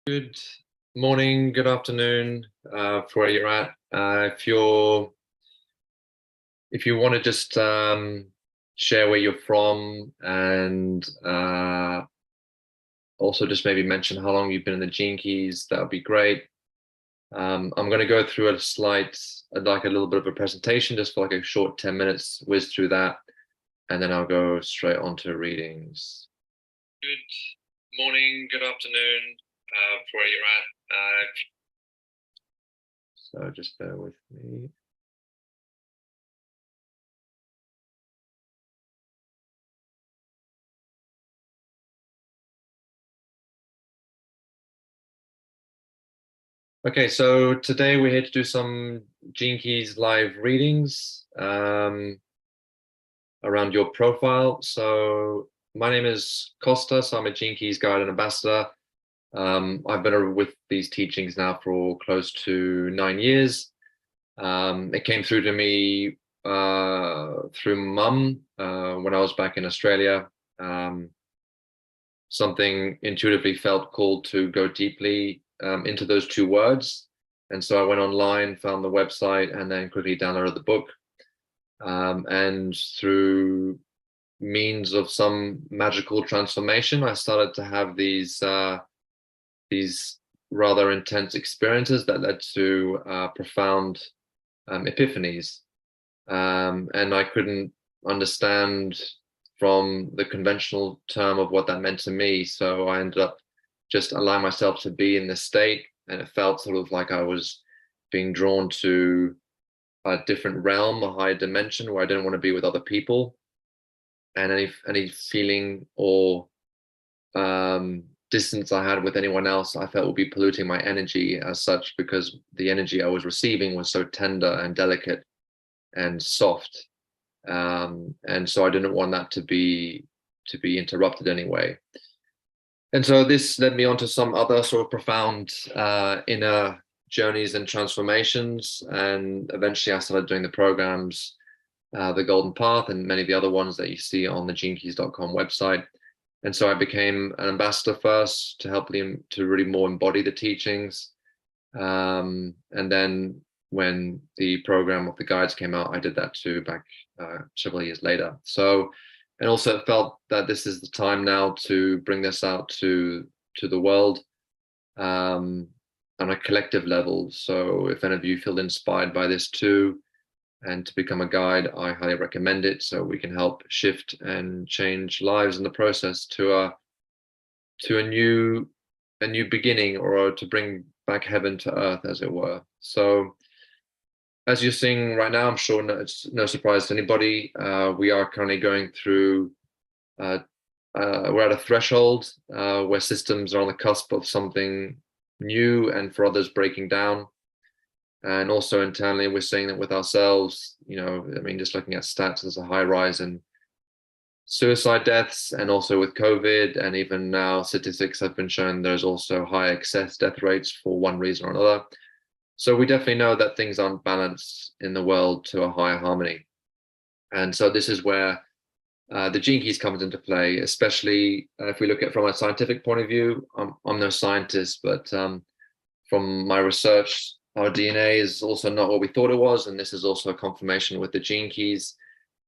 Good morning, good afternoon, for where you're at. If you want to just share where you're from and also just maybe mention how long you've been in the Gene Keys, that would be great. I'm going to go through a little bit of a presentation, just for like a short 10 minutes, whiz through that, and then I'll go straight on to readings. Good morning, good afternoon, for where you're at. So just bear with me. Okay, so today we're here to do some Gene Keys live readings around your profile. So my name is Costa, so I'm a Gene Keys guide and ambassador. I've been with these teachings now for close to 9 years. It came through to me through mum when I was back in Australia. Something intuitively felt called to go deeply into those two words. And so I went online, found the website, and then quickly downloaded the book. And through means of some magical transformation, I started to have these rather intense experiences that led to profound epiphanies. And I couldn't understand from the conventional term of what that meant to me. So I ended up just allowing myself to be in this state, and it felt sort of like I was being drawn to a different realm, a higher dimension where I didn't want to be with other people. And any feeling or distance I had with anyone else, I felt would be polluting my energy as such, because the energy I was receiving was so tender and delicate and soft. And so I didn't want that to be interrupted anyway. And so this led me on to some other sort of profound inner journeys and transformations. And eventually I started doing the programs, the Golden Path, and many of the other ones that you see on the genekeys.com website. And so I became an ambassador first to help them to really more embody the teachings. And then when the program of the guides came out, I did that too back several years later. So, and also felt that this is the time now to bring this out to the world on a collective level. So if any of you feel inspired by this too, and to become a guide, I highly recommend it, so we can help shift and change lives in the process to a new beginning, or to bring back heaven to earth, as it were. So as you're seeing right now, I'm sure it's no surprise to anybody, we are currently going through we're at a threshold where systems are on the cusp of something new, and for others breaking down. And also internally, we're seeing that with ourselves. I mean, just looking at stats, there's a high rise in suicide deaths, and also with COVID, and even now statistics have been shown there's also high excess death rates for one reason or another. So we definitely know that things aren't balanced in the world to a higher harmony. And so this is where the Gene Keys comes into play, especially if we look at it from a scientific point of view. I'm no scientist, but from my research, our DNA is also not what we thought it was, and this is also a confirmation with the Gene Keys.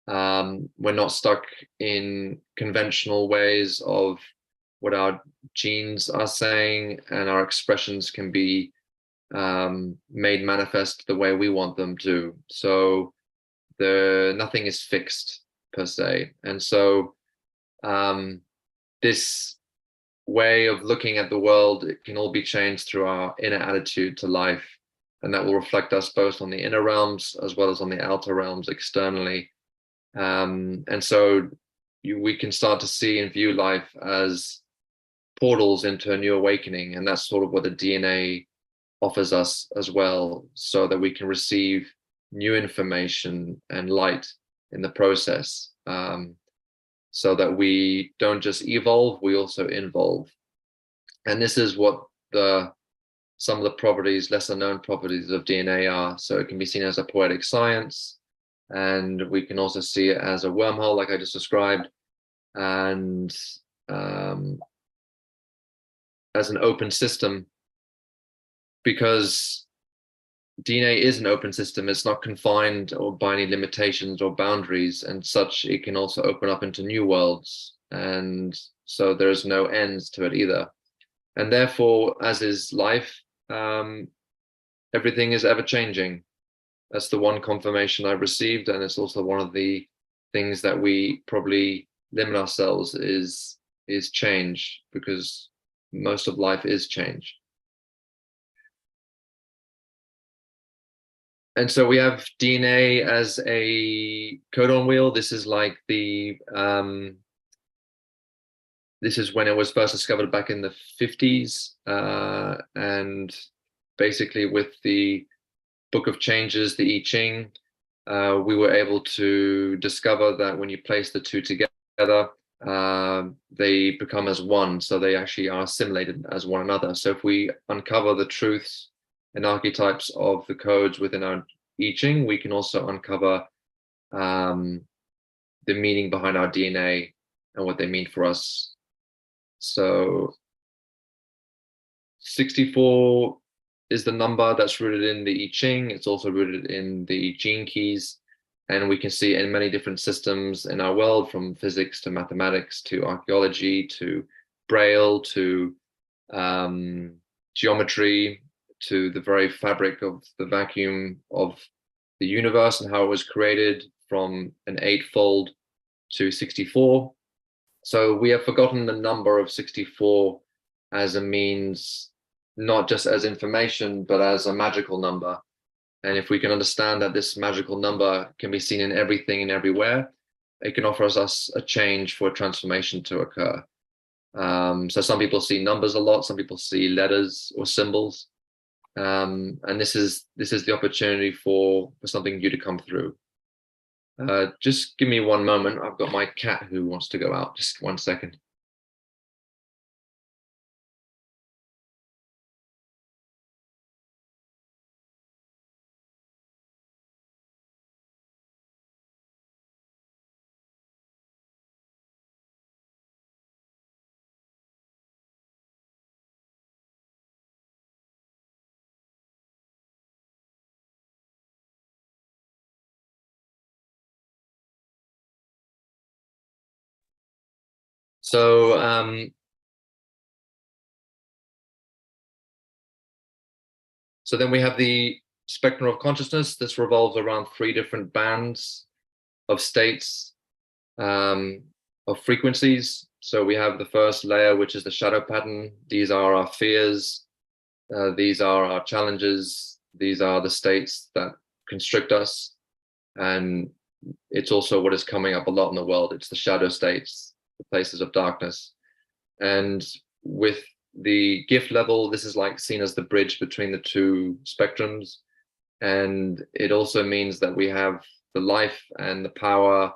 We're not stuck in conventional ways of what our genes are saying, and our expressions can be made manifest the way we want them to. So nothing is fixed per se. And so this way of looking at the world, it can all be changed through our inner attitude to life. And that will reflect us both on the inner realms as well as on the outer realms externally. And so we can start to see and view life as portals into a new awakening. And that's sort of what the DNA offers us as well, so that we can receive new information and light in the process, so that we don't just evolve, we also involve. And this is what some of the properties, lesser known properties of DNA are. So it can be seen as a poetic science, and we can also see it as a wormhole, like I just described. And as an open system, because DNA is an open system. It's not confined or by any limitations or boundaries, and such it can also open up into new worlds. And so there's no ends to it either. And therefore, as is life, everything is ever changing. That's the one confirmation I've received, and it's also one of the things that we probably limit ourselves is change, because most of life is change. And so we have DNA as a codon wheel. This is like the this is when it was first discovered back in the 50s, and basically with the Book of Changes, the I Ching, we were able to discover that when you place the two together, they become as one. So they actually are assimilated as one another. So if we uncover the truths and archetypes of the codes within our I Ching, we can also uncover the meaning behind our DNA and what they mean for us. So 64 is the number that's rooted in the I Ching. It's also rooted in the gene keys, and we can see in many different systems in our world, from physics to mathematics to archaeology to Braille to geometry, to the very fabric of the vacuum of the universe and how it was created from an 8-fold to 64. So we have forgotten the number of 64 as a means, not just as information, but as a magical number. And if we can understand that this magical number can be seen in everything and everywhere, it can offer us a change for a transformation to occur. So some people see numbers a lot, some people see letters or symbols. And this is the opportunity for something new to come through. Just give me one moment. I've got my cat who wants to go out. Just 1 second. So so then we have the spectrum of consciousness. This revolves around 3 different bands of states, of frequencies. So we have the first layer, which is the shadow pattern. These are our fears. These are our challenges. These are the states that constrict us. And it's also what is coming up a lot in the world. It's the shadow states, the places of darkness. And with the gift level, this is like seen as the bridge between the 2 spectrums. And it also means that we have the life and the power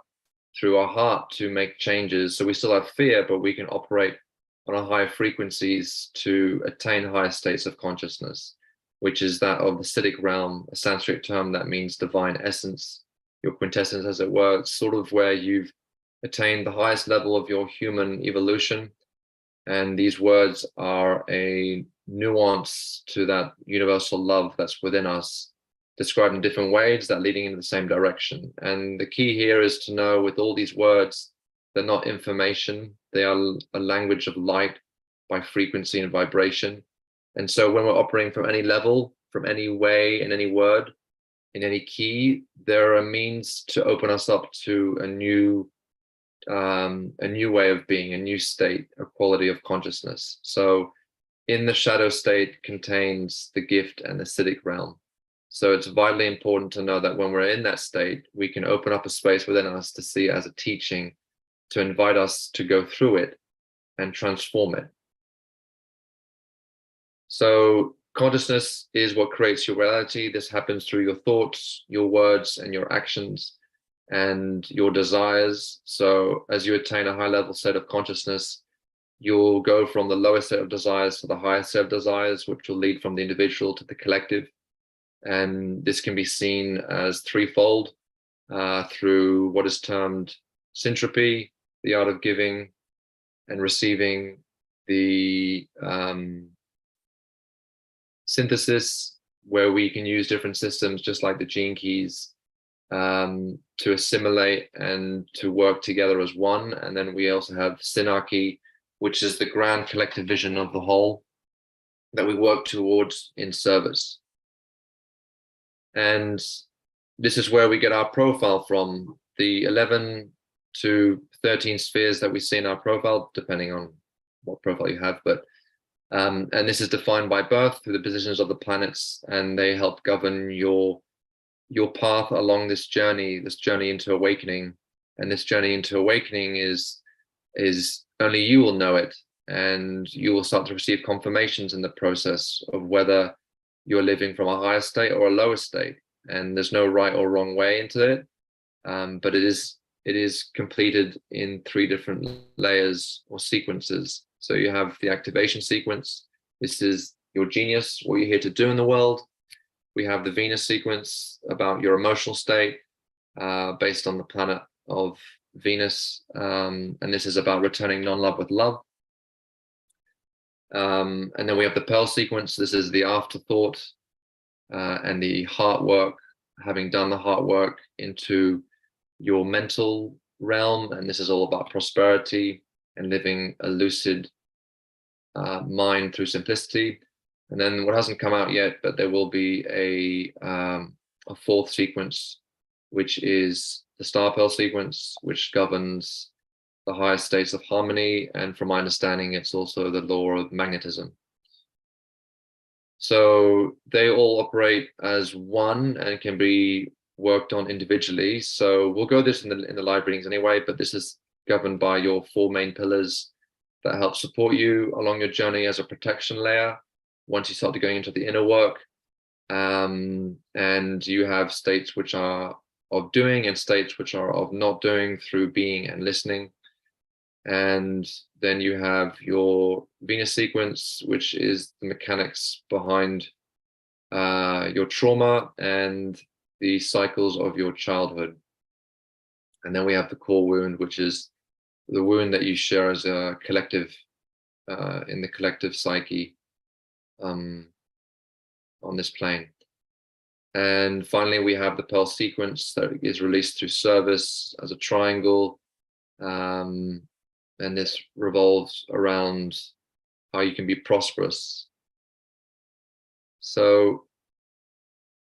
through our heart to make changes. So we still have fear, but we can operate on a higher frequencies to attain higher states of consciousness, which is that of the Siddhic realm, a Sanskrit term that means divine essence, your quintessence, as it were, sort of where you've attained the highest level of your human evolution. And these words are a nuance to that universal love that's within us, described in different ways that leading in the same direction. And the key here is to know, with all these words, they're not information. They are a language of light by frequency and vibration. And so when we're operating from any level, from any way, in any word, in any key, there are means to open us up to a new way of being, a new state, a quality of consciousness. So in the shadow state contains the gift and the Siddhic realm. So it's vitally important to know that when we're in that state, we can open up a space within us to see it as a teaching, to invite us to go through it and transform it. So consciousness is what creates your reality. This happens through your thoughts, your words, and your actions, and your desires. So as you attain a high level state of consciousness, you'll go from the lowest set of desires to the highest set of desires, which will lead from the individual to the collective. And this can be seen as threefold, through what is termed syntropy, the art of giving and receiving, the synthesis, where we can use different systems, just like the gene keys, to assimilate and to work together as one. And then we also have synarchy, which is the grand collective vision of the whole that we work towards in service. And this is where we get our profile from, the 11 to 13 spheres that we see in our profile, depending on what profile you have. But and this is defined by birth through the positions of the planets, and they help govern your path along this journey into awakening. And this journey into awakening is only you will know it, and you will start to receive confirmations in the process of whether you're living from a higher state or a lower state. And there's no right or wrong way into it, but it is completed in 3 different layers or sequences. So you have the activation sequence. This is your genius, what you're here to do in the world. We have the Venus sequence about your emotional state, based on the planet of Venus, and this is about returning non-love with love. And then we have the Pearl sequence. This is the afterthought, and the heart work, having done the heart work into your mental realm. And this is all about prosperity and living a lucid mind through simplicity. And then what hasn't come out yet, but there will be a 4th sequence, which is the Star Pearl sequence, which governs the higher states of harmony. And from my understanding, it's also the law of magnetism. So they all operate as one and can be worked on individually. So we'll go this in the live readings anyway, but this is governed by your 4 main pillars that help support you along your journey as a protection layer once you start to going into the inner work. And you have states which are of doing and states which are of not doing through being and listening. And then you have your Venus sequence, which is the mechanics behind your trauma and the cycles of your childhood. And then we have the core wound, which is the wound that you share as a collective, in the collective psyche, on this plane. And finally, we have the Pearl sequence that is released through service as a triangle. And this revolves around how you can be prosperous. So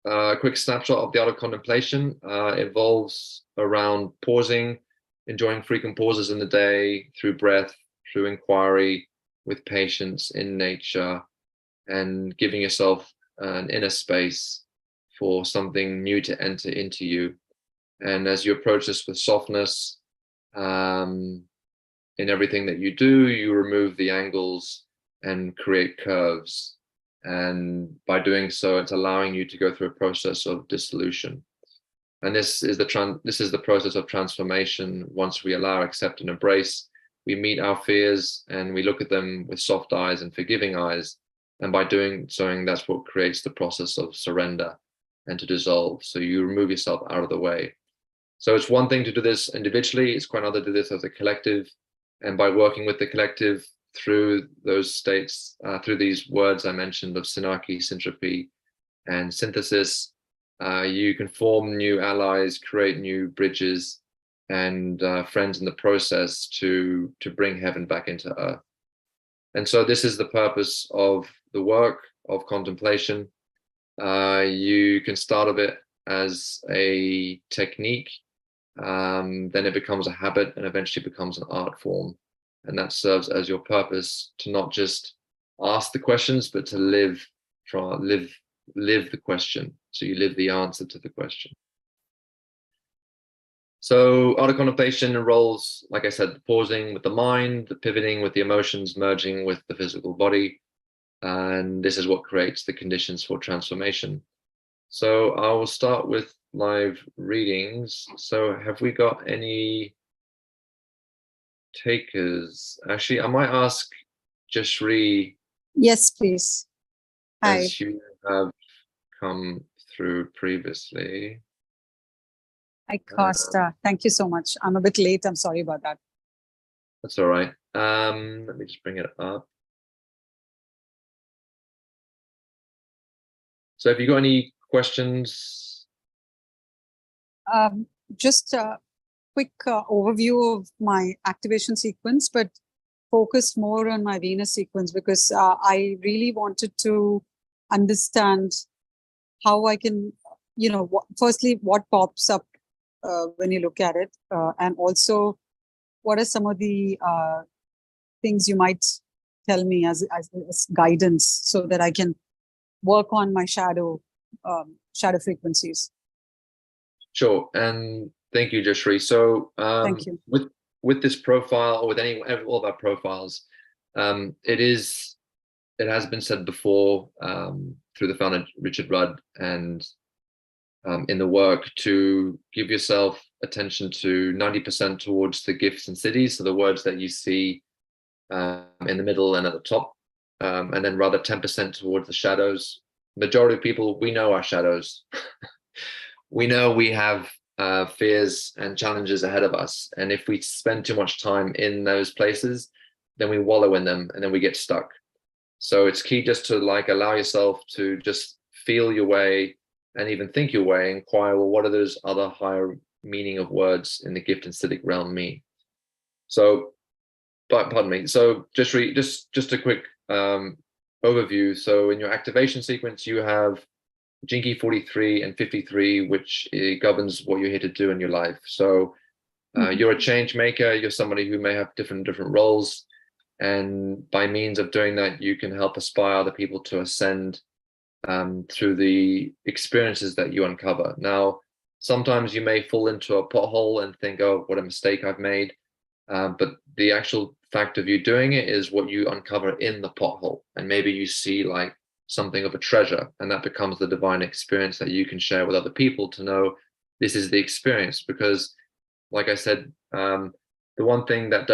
a quick snapshot of the art of contemplation involves around pausing, enjoying frequent pauses in the day through breath, through inquiry, with patience in nature, and giving yourself an inner space for something new to enter into you. And as you approach this with softness, in everything that you do, you remove the angles and create curves. And by doing so, it's allowing you to go through a process of dissolution. And this is the process of transformation. Once we allow, accept, and embrace, we meet our fears and we look at them with soft eyes and forgiving eyes. And by doing so, that's what creates the process of surrender and to dissolve. So you remove yourself out of the way. So it's one thing to do this individually. It's quite another to do this as a collective. And by working with the collective through those states, through these words I mentioned of synarchy, syntropy, and synthesis, you can form new allies, create new bridges, and friends in the process to bring heaven back into earth. And so this is the purpose of the work of contemplation. You can start a bit as a technique, then it becomes a habit and eventually becomes an art form. And that serves as your purpose to not just ask the questions, but to live the question. So you live the answer to the question. So art of contemplation involves, like I said, the pausing with the mind, the pivoting with the emotions, merging with the physical body. And this is what creates the conditions for transformation. So I will start with live readings. So have we got any takers? Actually, I might ask Jashri. Yes, please. Hi. As you have come through previously. Hi, Costa. Thank you so much. I'm a bit late. I'm sorry about that. That's all right. Let me just bring it up. So have you got any questions? Just a quick overview of my activation sequence, but focused more on my Venus sequence, because I really wanted to understand how I can, firstly, what pops up when you look at it, and also what are some of the things you might tell me as guidance, so that I can work on my shadow frequencies. Sure, and thank you, Jashri. So Thank you. with this profile, or with all of our profiles, it has been said before through the founder Richard Rudd, and in the work, to give yourself attention to 90% towards the gifts and cities, so the words that you see in the middle and at the top, and then rather 10% towards the shadows. Majority of people, we know our shadows. We know we have fears and challenges ahead of us, and if we spend too much time in those places, then we wallow in them and then we get stuck. So it's key just to allow yourself to just feel your way, and even think your way, inquire, well, what are those other higher meaning of words in the gift and aesthetic realm mean? So, pardon me. So just a quick overview. So in your activation sequence, you have Jinky 43 and 53, which governs what you're here to do in your life. So you're a change maker. You're somebody who may have different roles, and by means of doing that, you can help inspire other people to ascend through the experiences that you uncover. Now, sometimes you may fall into a pothole and think, oh, what a mistake I've made. But the actual fact of you doing it is what you uncover in the pothole. And maybe you see something of a treasure, and that becomes the divine experience that you can share with other people to know this is the experience. Because like I said, the one thing that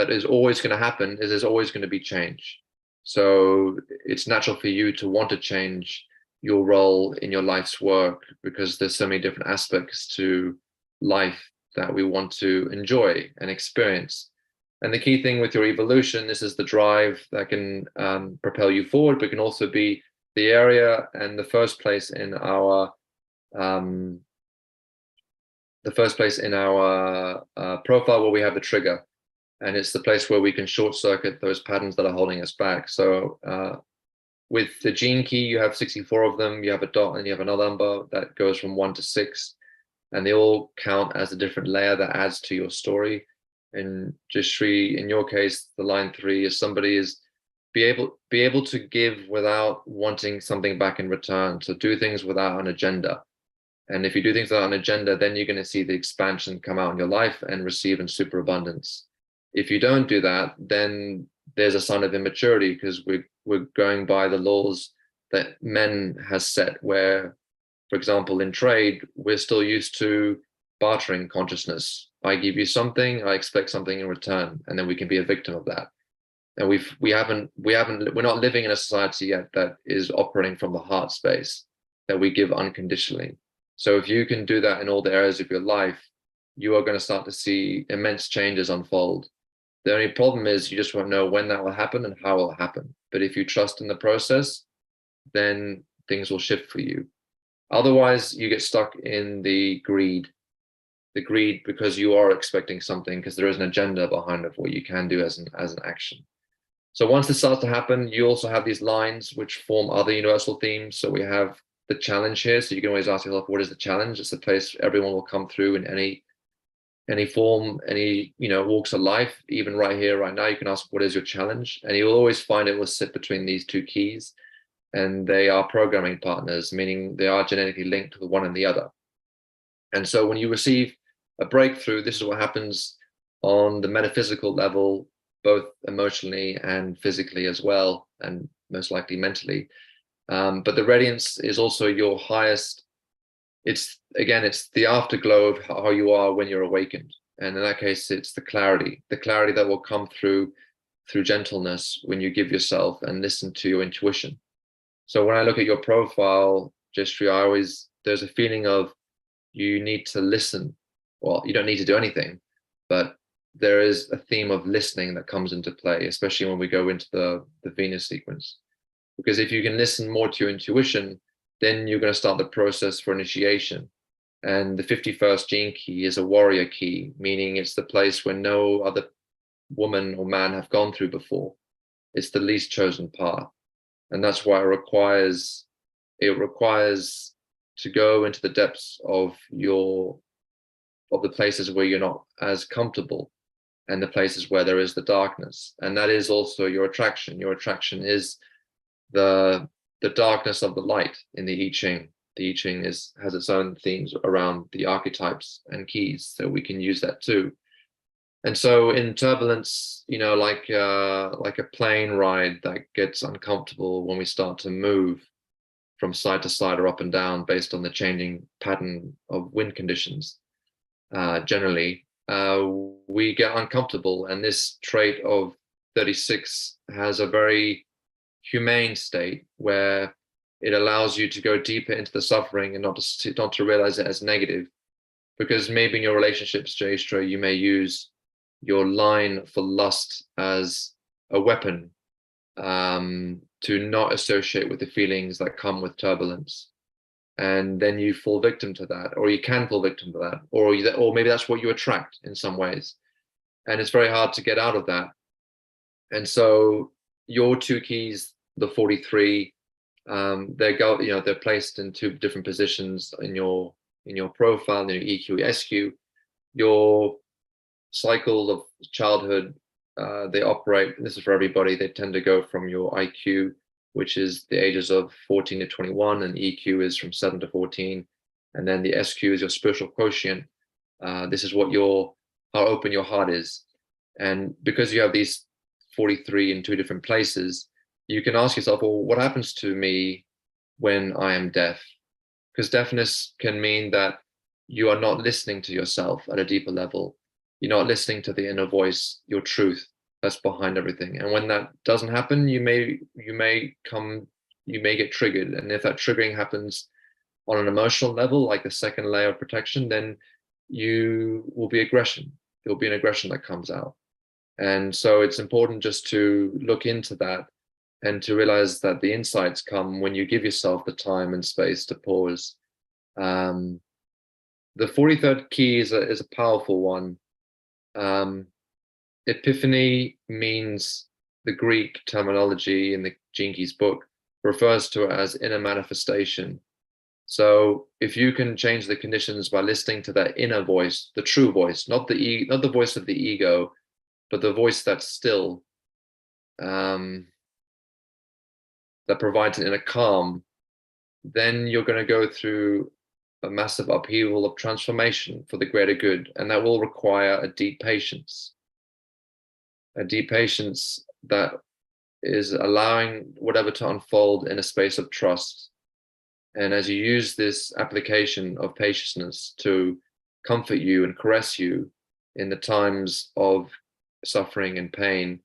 is always going to happen is there's always going to be change. So it's natural for you to want to change your role in your life's work, because there's so many different aspects to life that we want to enjoy and experience. And the key thing with your evolution, this is the drive that can propel you forward, but can also be the area and the first place in our profile where we have the trigger. And it's the place where we can short circuit those patterns that are holding us back. So with the gene key, you have 64 of them. You have a dot and you have another number that goes from 1 to 6. And they all count as a different layer that adds to your story. And Jashri, in your case, the line 3 is somebody is be able to give without wanting something back in return. So do things without an agenda. And if you do things without an agenda, then you're going to see the expansion come out in your life and receive in superabundance. If you don't do that, then there's a sign of immaturity, because we're going by the laws that men has set, where, for example, in trade, we're still used to bartering consciousness. I give you something, I expect something in return, and then we can be a victim of that. And we're not living in a society yet that is operating from the heart space, that we give unconditionally. So if you can do that in all the areas of your life, you are going to start to see immense changes unfold. The only problem is you just won't know when that will happen and how it will happen. But if you trust in the process, then things will shift for you. Otherwise, you get stuck in the greed because you are expecting something, because there is an agenda behind of what you can do as an action. So once this starts to happen, you also have these lines which form other universal themes. So we have the challenge here. So you can always ask yourself, what is the challenge? It's a place everyone will come through in any form, any walks of life. Even right here, right now, you can ask, what is your challenge? And you'll always find it will sit between these two keys, and they are programming partners, meaning they are genetically linked to the one and the other. And so when you receive a breakthrough, this is what happens on the metaphysical level, both emotionally and physically as well, and most likely mentally. But the radiance is also your highest. It's the afterglow of how you are when you're awakened. And in that case, it's the clarity that will come through gentleness when you give yourself and listen to your intuition. So when I look at your profile, Jeshri, there's a feeling of you need to listen. Well, you don't need to do anything, but there is a theme of listening that comes into play, especially when we go into the Venus sequence. Because if you can listen more to your intuition, then you're going to start the process for initiation. And the 51st gene key is a warrior key, meaning it's the place where no other woman or man have gone through before. It's the least chosen path. And that's why it requires to go into the depths of the places where you're not as comfortable, and the places where there is the darkness. And that is also your attraction. Your attraction is the darkness of the light in the I Ching. The I Ching has its own themes around the archetypes and keys, so we can use that too. And so in turbulence, like a plane ride that gets uncomfortable when we start to move from side to side or up and down based on the changing pattern of wind conditions, generally, we get uncomfortable. And this trait of 36 has a very humane state where it allows you to go deeper into the suffering and not to realize it as negative. Because maybe in your relationships, Jaystra, you may use your line for lust as a weapon, to not associate with the feelings that come with turbulence. And then you fall victim to that, or you can fall victim to that, or maybe that's what you attract in some ways. And it's very hard to get out of that. And so your two keys, the 43, they're placed in two different positions in your profile, in your EQ, SQ. Your cycle of childhood, they operate, this is for everybody, they tend to go from your IQ, which is the ages of 14 to 21, and EQ is from 7 to 14. And then the SQ is your spiritual quotient. This is how open your heart is. And because you have these 43 in two different places, you can ask yourself, well, what happens to me when I am deaf? Because deafness can mean that you are not listening to yourself at a deeper level. You're not listening to the inner voice, your truth that's behind everything. And when that doesn't happen, you may get triggered. And if that triggering happens on an emotional level, like the second layer of protection, then you will be aggression. There'll be an aggression that comes out. And so it's important just to look into that and to realize that the insights come when you give yourself the time and space to pause. The 43rd key is a powerful one. Epiphany means, the Greek terminology in the Gene Keys book refers to it as inner manifestation. So if you can change the conditions by listening to that inner voice, the true voice, not the voice of the ego, but the voice that's still, that provides an inner calm, then you're going to go through a massive upheaval of transformation for the greater good. And that will require a deep patience that is allowing whatever to unfold in a space of trust. And as you use this application of patience to comfort you and caress you in the times of suffering and pain,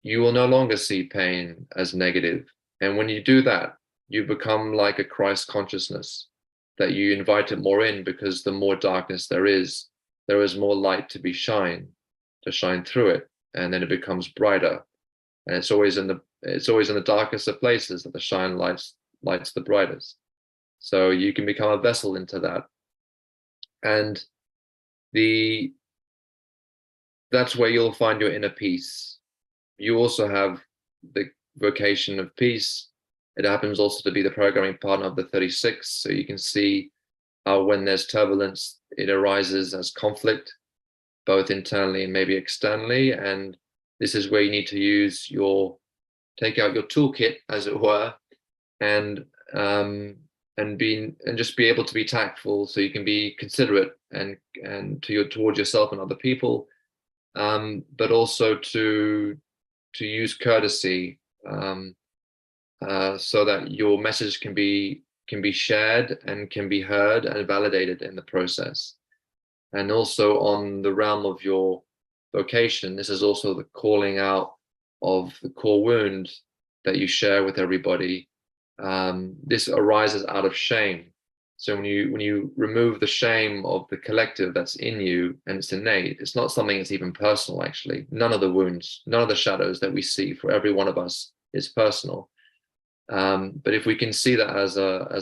you will no longer see pain as negative. And when you do that, you become like a Christ consciousness, that you invite it more in, because the more darkness there is more light to shine through it, and then it becomes brighter. And it's always in the darkest of places that the shine lights the brightest. So you can become a vessel into that. And that's where you'll find your inner peace. You also have the vocation of peace. It happens also to be the programming partner of the 36. So you can see how when there's turbulence, it arises as conflict, both internally and maybe externally. And this is where you need to take out your toolkit, as it were, and just be able to be tactful, so you can be considerate and towards yourself and other people, but also to use courtesy, so that your message can be shared and can be heard and validated in the process. And also on the realm of your vocation, this is also the calling out of the core wound that you share with everybody. This arises out of shame. So when you remove the shame of the collective that's in you, and it's innate, it's not something that's even personal, actually. None of the wounds, none of the shadows that we see for every one of us is personal. But if we can see that as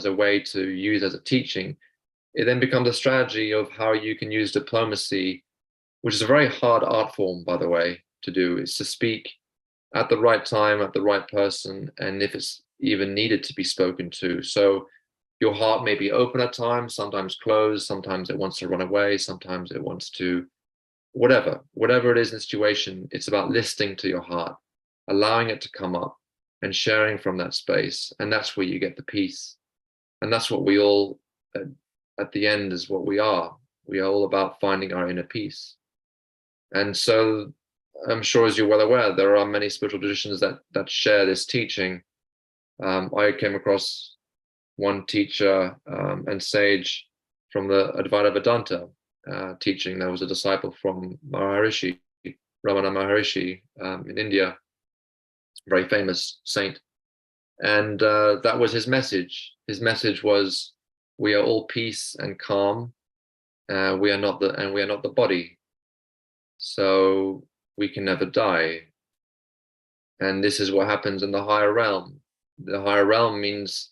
a way to use as a teaching, it then becomes a strategy of how you can use diplomacy, which is a very hard art form, by the way, to do, is to speak at the right time, at the right person, and if it's even needed to be spoken to. So your heart may be open at times, sometimes closed, sometimes it wants to run away, sometimes it wants to, whatever it is in the situation, it's about listening to your heart, allowing it to come up and sharing from that space. And that's where you get the peace. And that's what we all, at the end, is what we are. We are all about finding our inner peace. And so I'm sure, as you're well aware, there are many spiritual traditions that share this teaching. I came across one teacher and sage from the Advaita Vedanta teaching. There was a disciple from Maharishi, Ramana Maharishi in India, very famous saint. And that was his message. His message was, we are all peace and calm. We are not the body. So we can never die. And this is what happens in the higher realm. The higher realm means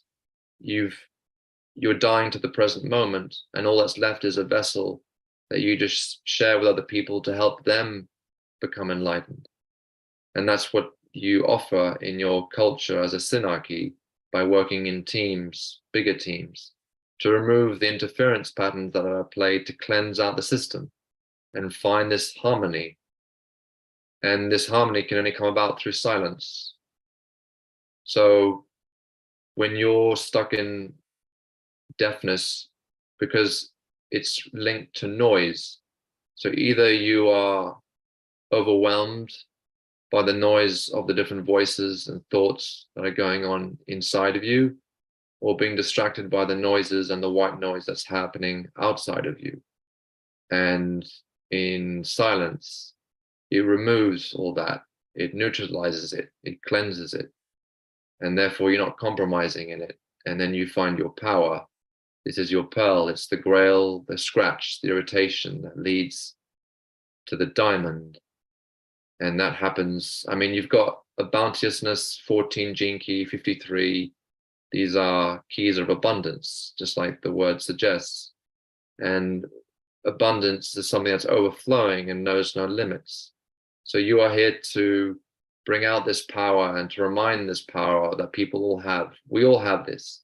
you're dying to the present moment, and all that's left is a vessel that you just share with other people to help them become enlightened. And that's what you offer in your culture as a synarchy, by working in teams, bigger teams, to remove the interference patterns that are played, to cleanse out the system and find this harmony. And this harmony can only come about through silence. So when you're stuck in deafness, because it's linked to noise, so either you are overwhelmed by the noise of the different voices and thoughts that are going on inside of you, or being distracted by the noises and the white noise that's happening outside of you. And in silence, it removes all that, it neutralizes it, it cleanses it, and therefore you're not compromising in it. And then you find your power. This is your pearl, it's the grail, the scratch, the irritation that leads to the diamond. And that happens, I mean, you've got a bounteousness, 14 gene key, 53. These are keys of abundance, just like the word suggests. And abundance is something that's overflowing and knows no limits. So you are here to bring out this power and to remind this power that people all have. We all have this.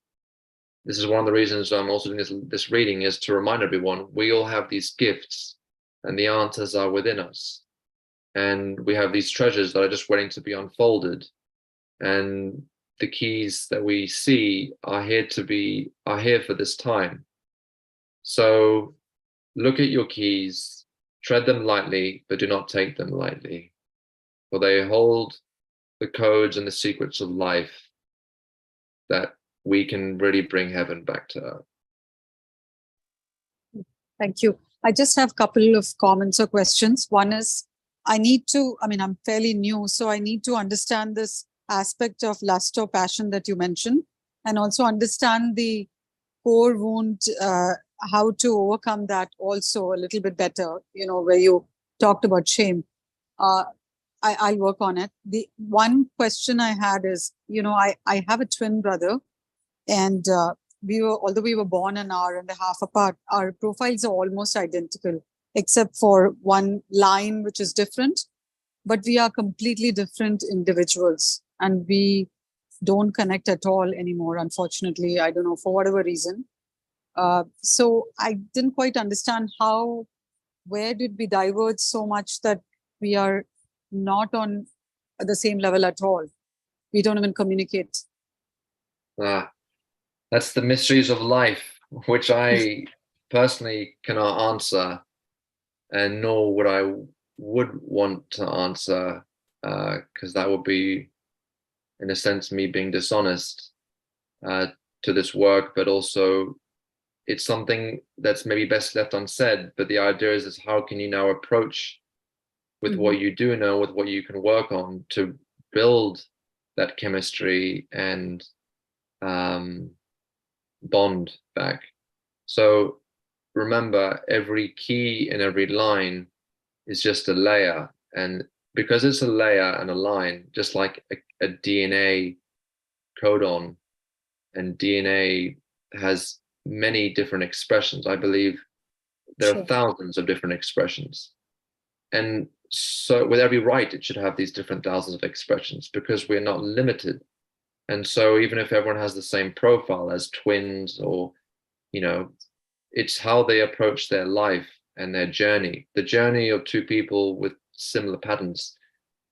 This is one of the reasons I'm also doing this reading, is to remind everyone, we all have these gifts and the answers are within us. And we have these treasures that are just waiting to be unfolded. And the keys that we see are here for this time. So look at your keys, tread them lightly, but do not take them lightly, for they hold the codes and the secrets of life that we can really bring heaven back to earth. Thank you. I just have a couple of comments or questions. One is, I'm fairly new, so I need to understand this aspect of lust or passion that you mentioned, and also understand the core wound, how to overcome that also a little bit better, where you talked about shame. I'll work on it. The one question I had is, I have a twin brother, and although we were born an hour and a half apart, our profiles are almost identical, except for one line which is different, but we are completely different individuals, and we don't connect at all anymore, unfortunately. I don't know, for whatever reason. So I didn't quite understand where did we diverge so much that we are not on the same level at all? We don't even communicate. That's the mysteries of life, which I personally cannot answer, and nor would want to answer, because that would be, in a sense, me being dishonest to this work, but also it's something that's maybe best left unsaid. But the idea is how can you now approach with what you do know, with what you can work on, to build that chemistry and bond back. So remember, every key in every line is just a layer, and because it's a layer and a line, just like a DNA codon and DNA has many different expressions. I believe there are thousands of different expressions. And so with every right, it should have these different thousands of expressions because we're not limited. And so even if everyone has the same profile as twins, or, you know, it's how they approach their life and their journey. The journey of two people with similar patterns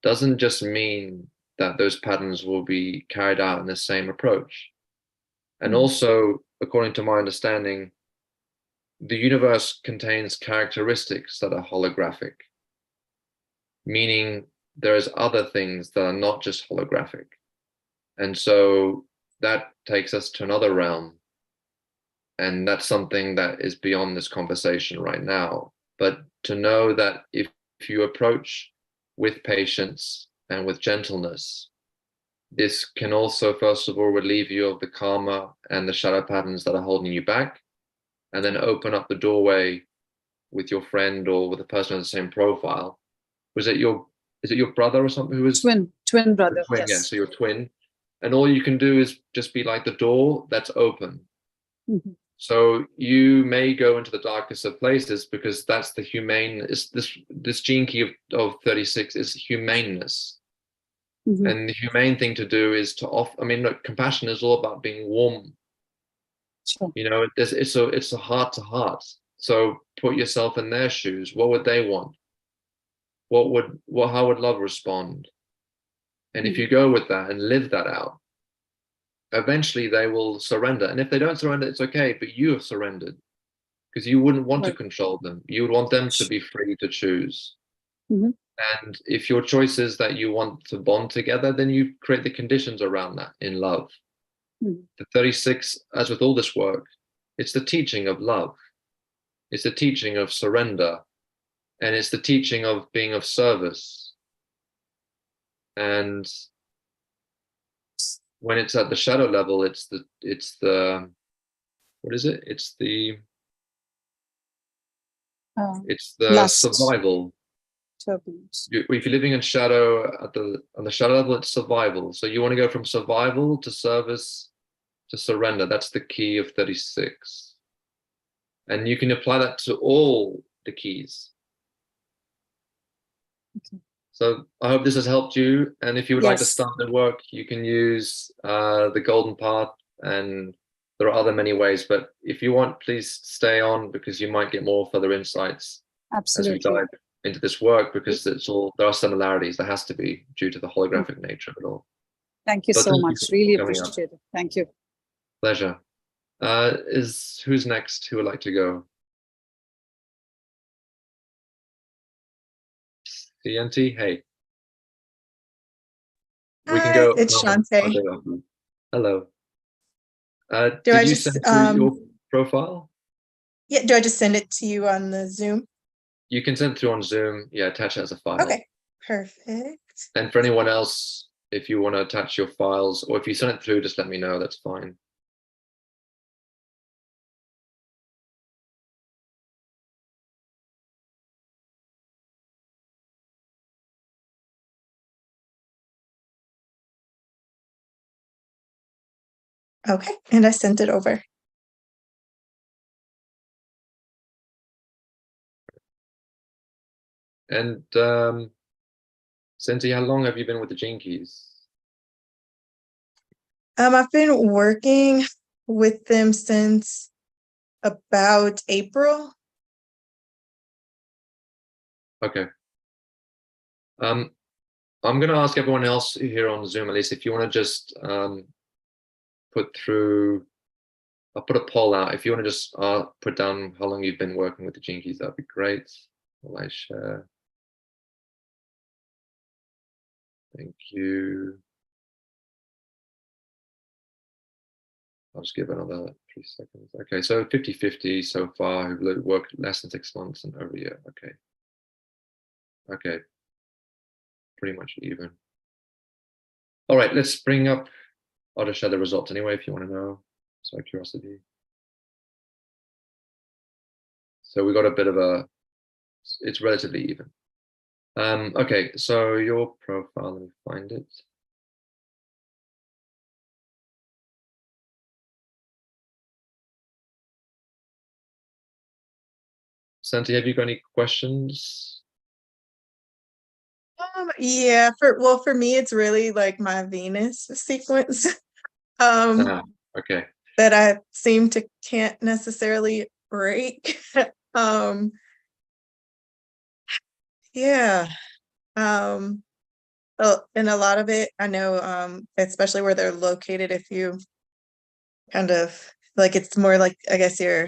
doesn't just mean that those patterns will be carried out in the same approach. And also, according to my understanding, the universe contains characteristics that are holographic, meaning there's other things that are not just holographic. And so that takes us to another realm. And that's something that is beyond this conversation right now. But to know that if you approach with patience and with gentleness, this can also, first of all, relieve you of the karma and the shadow patterns that are holding you back, and then open up the doorway with your friend or with a person of the same profile. Is it your brother or something who was twin brother? twin, Yes. Yeah, so your twin. And all you can do is just be like the door that's open. So you may go into the darkest of places because that's the humane, this gene key of 36 is humaneness. And the humane thing to do is to offer, I mean, look, compassion is all about being warm. You know, it's a heart to heart. So put yourself in their shoes. What would they want? How would love respond? And if you go with that and live that out, eventually they will surrender. And if they don't surrender, it's okay, but you have surrendered because you wouldn't want to control them. You would want them to be free to choose. And if your choice is that you want to bond together, then you create the conditions around that in love. The 36, as with all this work, it's the teaching of love. It's the teaching of surrender. And it's the teaching of being of service. And when it's at the shadow level, it's the what is it? It's the survival. If you're living in shadow on the shadow level, it's survival. So you want to go from survival to service to surrender. That's the key of 36. And you can apply that to all the keys. So I hope this has helped you. And if you would like to start the work, you can use the golden path, and there are other many ways. But if you want, please stay on because you might get more further insights as we dive into this work, because there are similarities. There has to be, due to the holographic nature of it all. Thank you so much. Really appreciate it. Thank you. Pleasure. Who's next? Who would like to go? CNT, hey. We can go. It's Shante. Hello. Did you send through your profile? Yeah, do I just send it to you on the Zoom? You can send it through on Zoom. Yeah, attach it as a file. Okay, perfect. And for anyone else, if you want to attach your files, or if you send it through, just let me know. That's fine. Okay, and I sent it over. And Cindy, how long have you been with the Gene Keys? I've been working with them since about April. Okay. I'm going to ask everyone else here on Zoom, at least, if you want to just put through. I'll put a poll out. If you want to just put down how long you've been working with the Gene Keys, that'd be great. Will I share? Thank you. I'll just give another 3 seconds. Okay, so 50-50 so far who've worked less than 6 months and over a year. Okay. Okay. Pretty much even. All right, let's bring up. I'll just share the results anyway if you want to know. So curiosity. So we got a bit of it's relatively even. Okay, so your profile, let me find it. Santi, have you got any questions? Yeah, for me, it's really like my Venus sequence. Ah, okay. That I seem to can't necessarily break. um, yeah. And a lot of it, I know, especially where they're located, if you kind of like, it's more like, I guess, your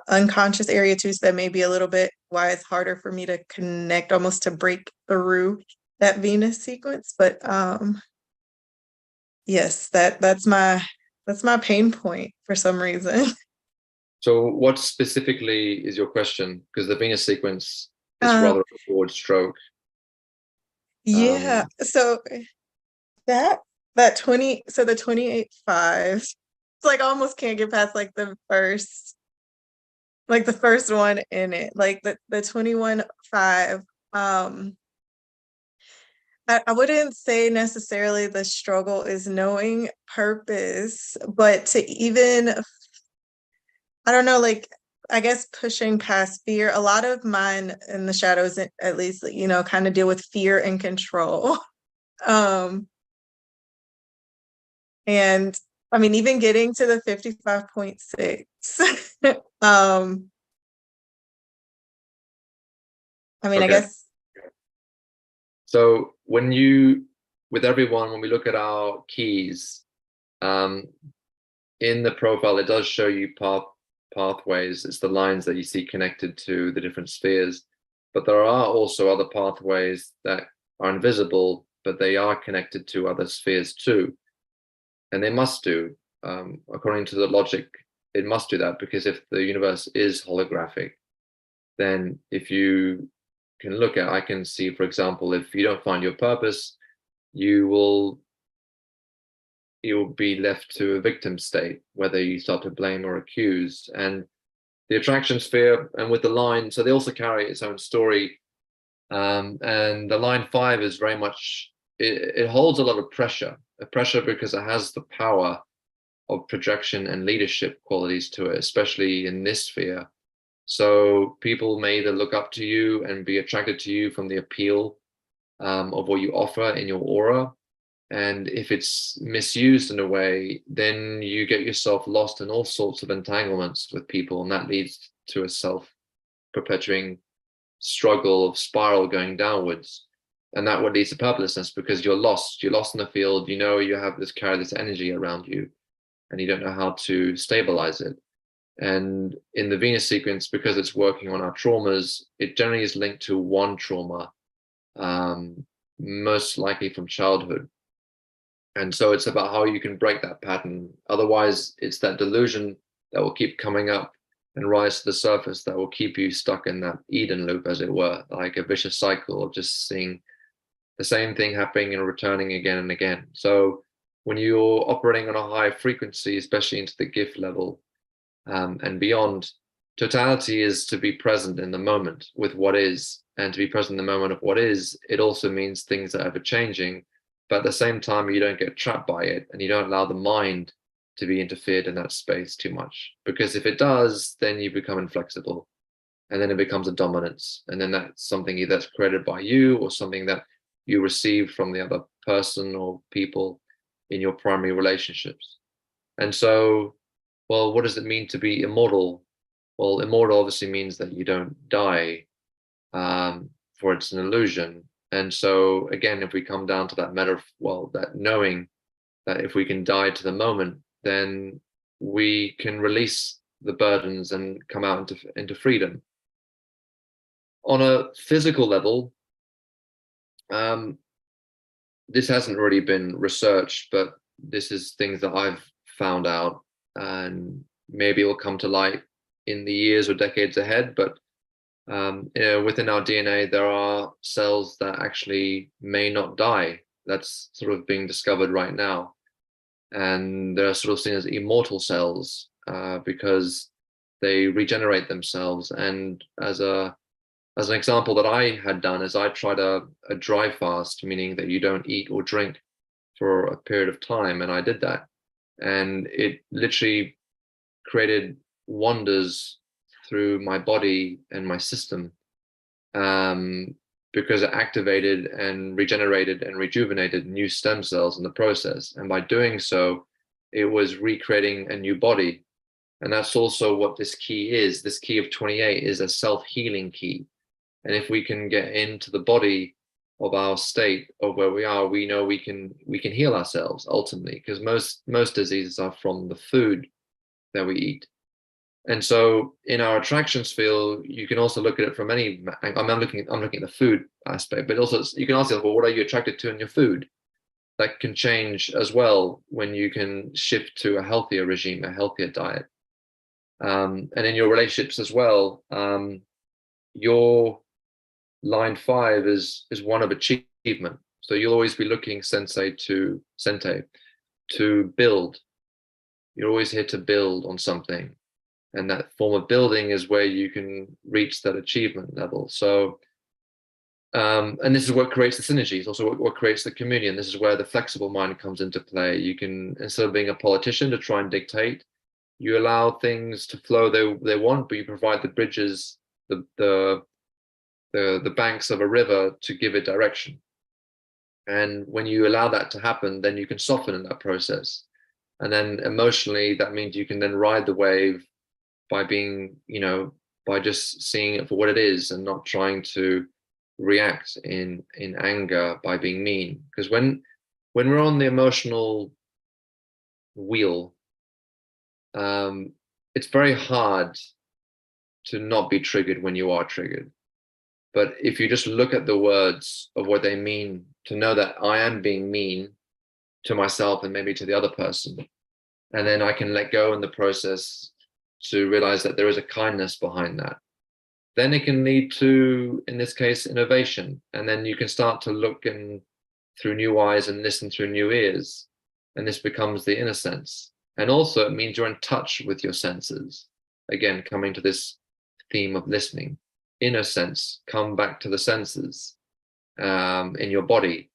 unconscious area too, so that may be a little bit why it's harder for me to connect, almost to break through that Venus sequence. But yes, that's my pain point for some reason. So what specifically is your question? Because the Venus sequence is Um, rather a broad stroke. yeah, so that that 20, so the 28-5, it's like almost can't get past like the first one in it, like the 21-5. I wouldn't say necessarily the struggle is knowing purpose, but to even, I don't know, like, I guess pushing past fear. A lot of mine in the shadows, at least, kind of deal with fear and control. Um, and I mean, even getting to the 55.6, um, I mean, I Okay. guess, So with everyone, when we look at our keys, in the profile, it does show you pathways. It's the lines that you see connected to the different spheres. But there are also other pathways that are invisible, but they are connected to other spheres too. And they must do, according to the logic, it must do that, because if the universe is holographic, then if you can look at, I can see, for example, if you don't find your purpose, you'll be left to a victim state, whether you start to blame or accuse. And the attraction sphere, and with the line, so they also carry its own story. And the line 5 is very much, it holds a lot of pressure, because it has the power of projection and leadership qualities to it, especially in this sphere. So people may either look up to you and be attracted to you from the appeal of what you offer in your aura. And if it's misused in a way, then you get yourself lost in all sorts of entanglements with people, and that leads to a self-perpetuating struggle of spiral going downwards. And that would lead to purposelessness, because you're lost in the field. You have carry this energy around you, and you don't know how to stabilize it. And in the Venus sequence, because it's working on our traumas, it generally is linked to one trauma, most likely from childhood. And so it's about how you can break that pattern. Otherwise, it's that delusion that will keep coming up and rise to the surface that will keep you stuck in that Eden loop, as it were, like a vicious cycle of just seeing the same thing happening and returning again and again. So when you're operating on a high frequency, especially into the gift level and beyond, totality is to be present in the moment with what is. And to be present in the moment of what is, it also means things are ever changing. But at the same time, you don't get trapped by it, and you don't allow the mind to be interfered in that space too much. Because if it does, then you become inflexible, and then it becomes a dominance. And then that's something either that's created by you, or something that you receive from the other person or people in your primary relationships. And so, well, what does it mean to be immortal? Well, immortal obviously means that you don't die, for it's an illusion. And so again, if we come down to that that knowing that if we can die to the moment, then we can release the burdens and come out into freedom. On a physical level, this hasn't really been researched, but this is things that I've found out, and maybe it will come to light in the years or decades ahead. But within our DNA, there are cells that actually may not die. That's sort of being discovered right now. And they're sort of seen as immortal cells because they regenerate themselves. And as an example that I had done is I tried a dry fast, meaning that you don't eat or drink for a period of time. And I did that. And it literally created wonders through my body and my system, because it activated and regenerated and rejuvenated new stem cells in the process. And by doing so, it was recreating a new body. And that's also what this key is. This key of 28 is a self-healing key. And if we can get into the body of our state of where we are, we know we can heal ourselves ultimately, because most diseases are from the food that we eat. And so in our attractions field, you can also look at it from any, I'm looking at the food aspect, but also you can ask yourself, well, what are you attracted to in your food? That can change as well when you can shift to a healthier regime, a healthier diet. And in your relationships as well, your line 5 is one of achievement. So you'll always be looking sente to build. You're always here to build on something. And that form of building is where you can reach that achievement level. So, and this is what creates the synergy. It's also what creates the communion. This is where the flexible mind comes into play. You can, instead of being a politician to try and dictate, you allow things to flow they want, but you provide the bridges, the banks of a river to give it direction. And when you allow that to happen, then you can soften in that process. And then emotionally, that means you can then ride the wave by being, by just seeing it for what it is and not trying to react in anger by being mean. Because when we're on the emotional wheel, it's very hard to not be triggered when you are triggered. But if you just look at the words of what they mean, to know that I am being mean to myself and maybe to the other person, and then I can let go in the process to realize that there is a kindness behind that, then it can lead to, in this case, innovation. And then you can start to look through new eyes and listen through new ears. And this becomes the inner sense. And also it means you're in touch with your senses. Again, coming to this theme of listening. Inner sense, come back to the senses in your body.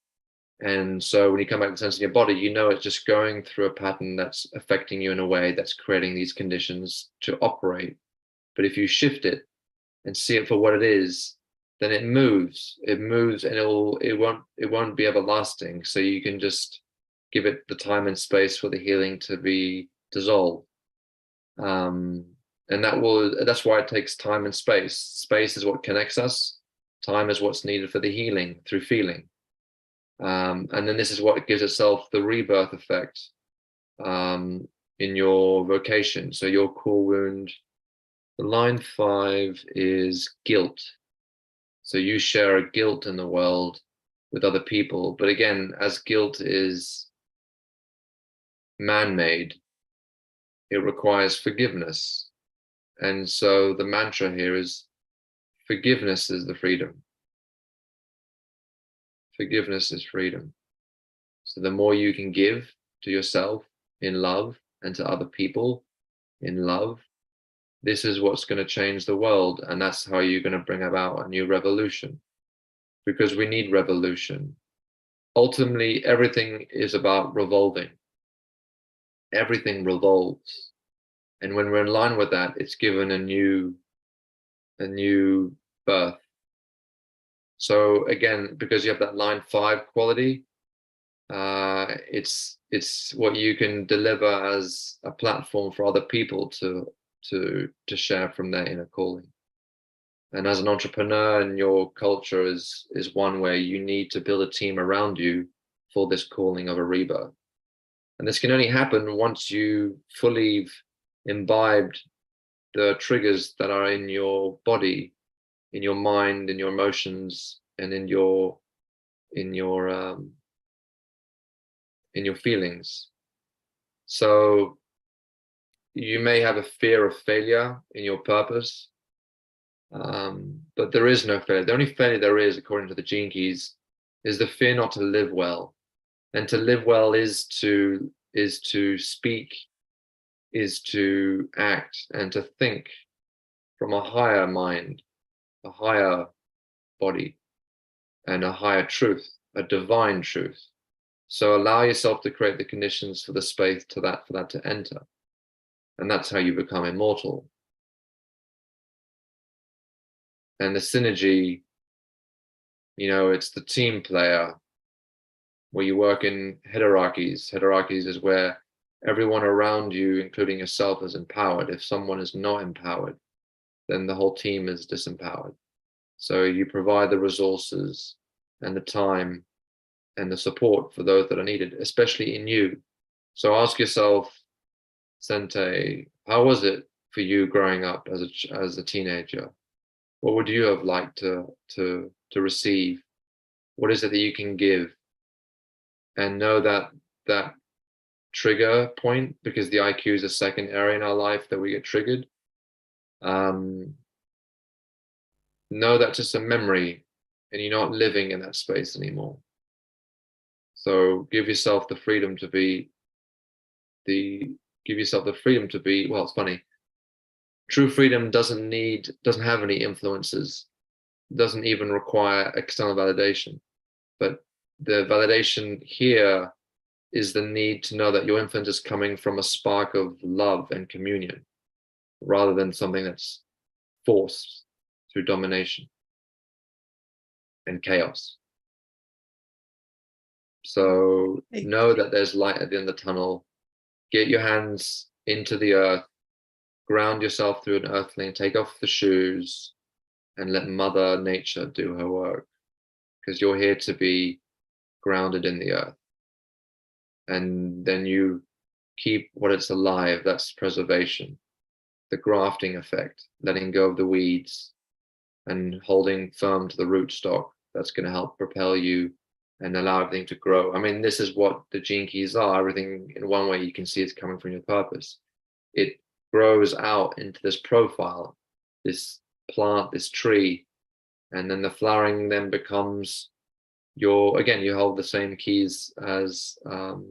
And so when you come back to the sense in your body, it's just going through a pattern that's affecting you in a way that's creating these conditions to operate. But if you shift it and see it for what it is, then it moves and it won't be everlasting. So you can just give it the time and space for the healing to be dissolved. And that's why it takes time and space. Space is what connects us. Time is what's needed for the healing through feeling. And then this is what gives itself the rebirth effect in your vocation. So your core wound, the line 5 is guilt. So you share a guilt in the world with other people. But again, as guilt is man-made, it requires forgiveness. And so the mantra here is forgiveness is the freedom. Forgiveness is freedom. So the more you can give to yourself in love and to other people in love, this is what's going to change the world. And that's how you're going to bring about a new revolution, because we need revolution. Ultimately, everything is about revolving. Everything revolves. And when we're in line with that, it's given a new birth. So again, because you have that line 5 quality, it's what you can deliver as a platform for other people to share from their inner calling. And as an entrepreneur, and your culture is one where you need to build a team around you for this calling of a rebirth. And this can only happen once you fully imbibed the triggers that are in your body, in your mind, in your emotions, and in your feelings. So you may have a fear of failure in your purpose, but there is no failure. The only failure there is, according to the Gene Keys, is the fear not to live well. And to live well is to speak, is to act, and to think from a higher mind, a higher body, and a higher truth, a divine truth. So allow yourself to create the conditions for the space for that to enter. And that's how you become immortal. And the synergy, you know, it's the team player, where you work in hierarchies. Hierarchies is where everyone around you, including yourself, is empowered. If someone is not empowered, then the whole team is disempowered. So you provide the resources and the time and the support for those that are needed, especially in you. So ask yourself, Sente, how was it for you growing up as a teenager? What would you have liked to receive? What is it that you can give? And know that trigger point, because the IQ is a second area in our life that we get triggered. Know that just a memory, and you're not living in that space anymore. So give yourself the freedom to be well, it's funny. True freedom doesn't have any influences, doesn't even require external validation. But the validation here is the need to know that your influence is coming from a spark of love and communion, rather than something that's forced through domination and chaos. So know that there's light at the end of the tunnel. Get your hands into the earth, ground yourself through an earthling, take off the shoes, and let Mother Nature do her work, because you're here to be grounded in the earth. And then you keep what it's alive, that's preservation, the grafting effect, letting go of the weeds and holding firm to the rootstock. That's going to help propel you and allow everything to grow. I mean, this is what the gene keys are. Everything, in one way, you can see it's coming from your purpose. It grows out into this profile, this plant, this tree, and then the flowering then becomes you hold the same keys as the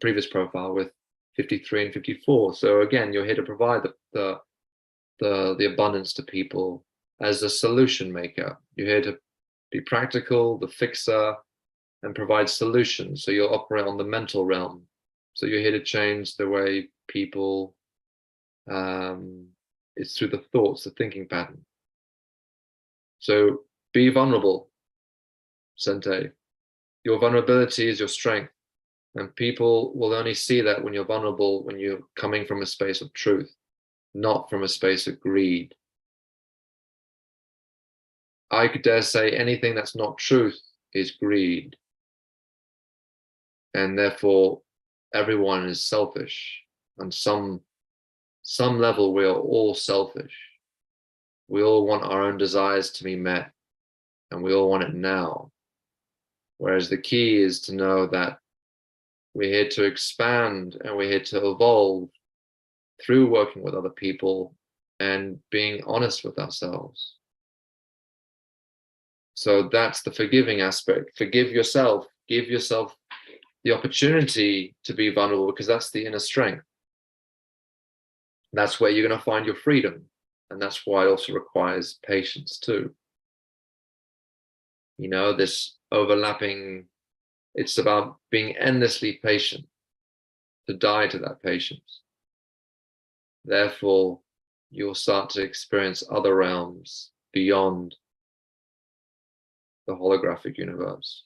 previous profile with 53 and 54. So again, you're here to provide the abundance to people as a solution maker. You're here to be practical, the fixer, and provide solutions. So you'll operate on the mental realm. So you're here to change the way people, it's through the thoughts, the thinking pattern. So be vulnerable, Sente. Your vulnerability is your strength. And people will only see that when you're vulnerable, when you're coming from a space of truth, not from a space of greed. I could dare say anything that's not truth is greed. And therefore, everyone is selfish. On some level, we are all selfish. We all want our own desires to be met, and we all want it now. Whereas the key is to know that we're here to expand and we're here to evolve through working with other people and being honest with ourselves. So that's the forgiving aspect. Forgive yourself. Give yourself the opportunity to be vulnerable, because that's the inner strength. That's where you're going to find your freedom. And that's why it also requires patience too. You know, this overlapping, it's about being endlessly patient, to die to that patience. Therefore, you'll start to experience other realms beyond the holographic universe.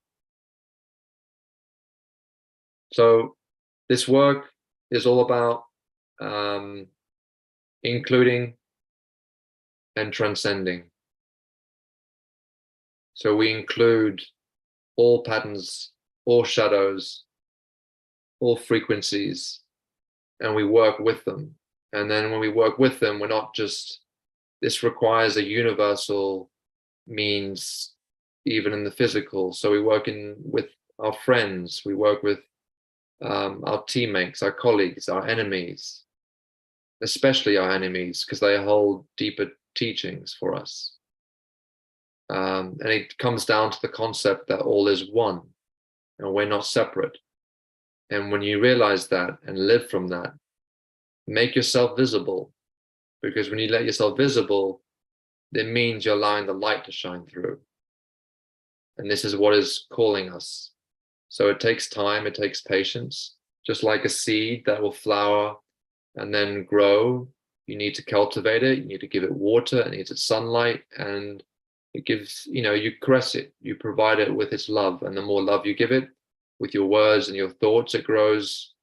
So this work is all about including and transcending. So we include all patterns, all shadows, all frequencies, and we work with them. And then when we work with them, we're not just, this requires a universal means, even in the physical. So we work with our friends, we work with our teammates, our colleagues, our enemies, especially our enemies, because they hold deeper teachings for us. And it comes down to the concept that all is one and we're not separate. And when you realize that and live from that, make yourself visible, because when you let yourself visible, it means you're allowing the light to shine through. And this is what is calling us. So it takes time, it takes patience, just like a seed that will flower and then grow you need to cultivate it, you need to give it water, it needs its sunlight, and it gives, you caress it, you provide it with its love, and the more love you give it with your words and your thoughts, it grows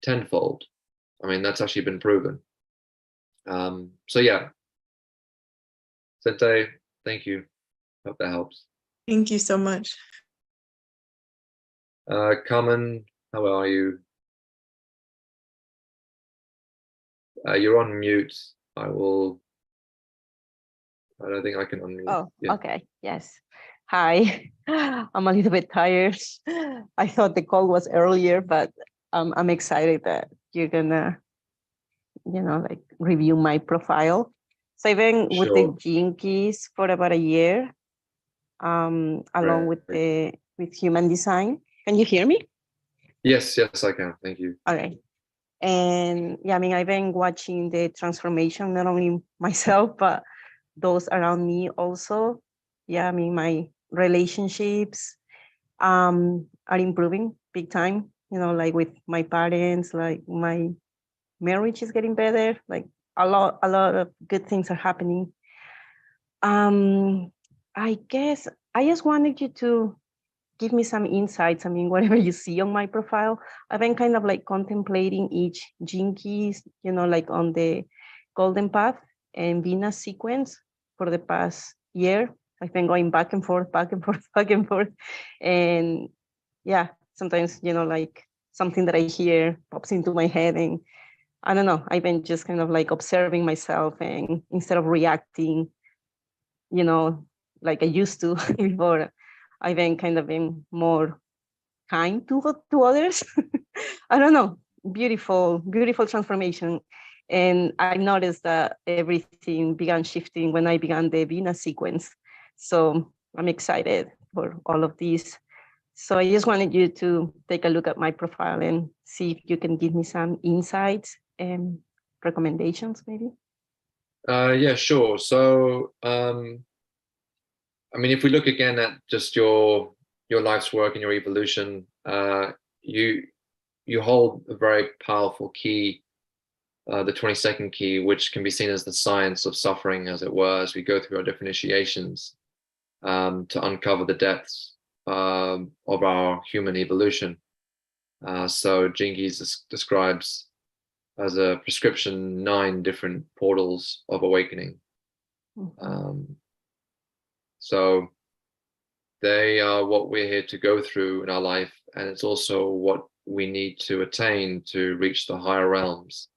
tenfold. I mean, that's actually been proven. So yeah, Sente, thank you. Hope that helps. Thank you so much. Carmen, how are you? You're on mute. I don't think I can unmute. Oh, Yeah. okay. Yes. Hi. I'm a little bit tired. I thought the call was earlier, but I'm excited that you're gonna, like review my profile. So I've been with the Sure. Gene Keys for about a year, along with human design. Can you hear me? Yes, I can. Thank you. Okay. And yeah, I mean, I've been watching the transformation, not only myself, but those around me also. Yeah, I mean, my relationships are improving big time, like with my parents, like my marriage is getting better, like a lot of good things are happening. I guess I just wanted you to give me some insights. I mean, whatever you see on my profile, I've been kind of like contemplating each gene keys, like on the golden path and Venus sequence for the past year. I've been going back and forth, back and forth, back and forth. And yeah, sometimes, like something that I hear pops into my head, and I don't know, I've been just kind of like observing myself, and instead of reacting, like I used to before, I've been more kind to others. I don't know, beautiful transformation. And I noticed that everything began shifting when I began the Venus sequence. So I'm excited for all of these. So I just wanted you to take a look at my profile and see if you can give me some insights and recommendations, maybe. Yeah, sure. So, I mean, if we look again at just your life's work and your evolution, you hold a very powerful key, the 22nd key, which can be seen as the science of suffering, as it were, as we go through our different initiations, to uncover the depths of our human evolution. So Gene Keys describes as a prescription 9 different portals of awakening. So they are what we're here to go through in our life, and it's also what we need to attain to reach the higher realms.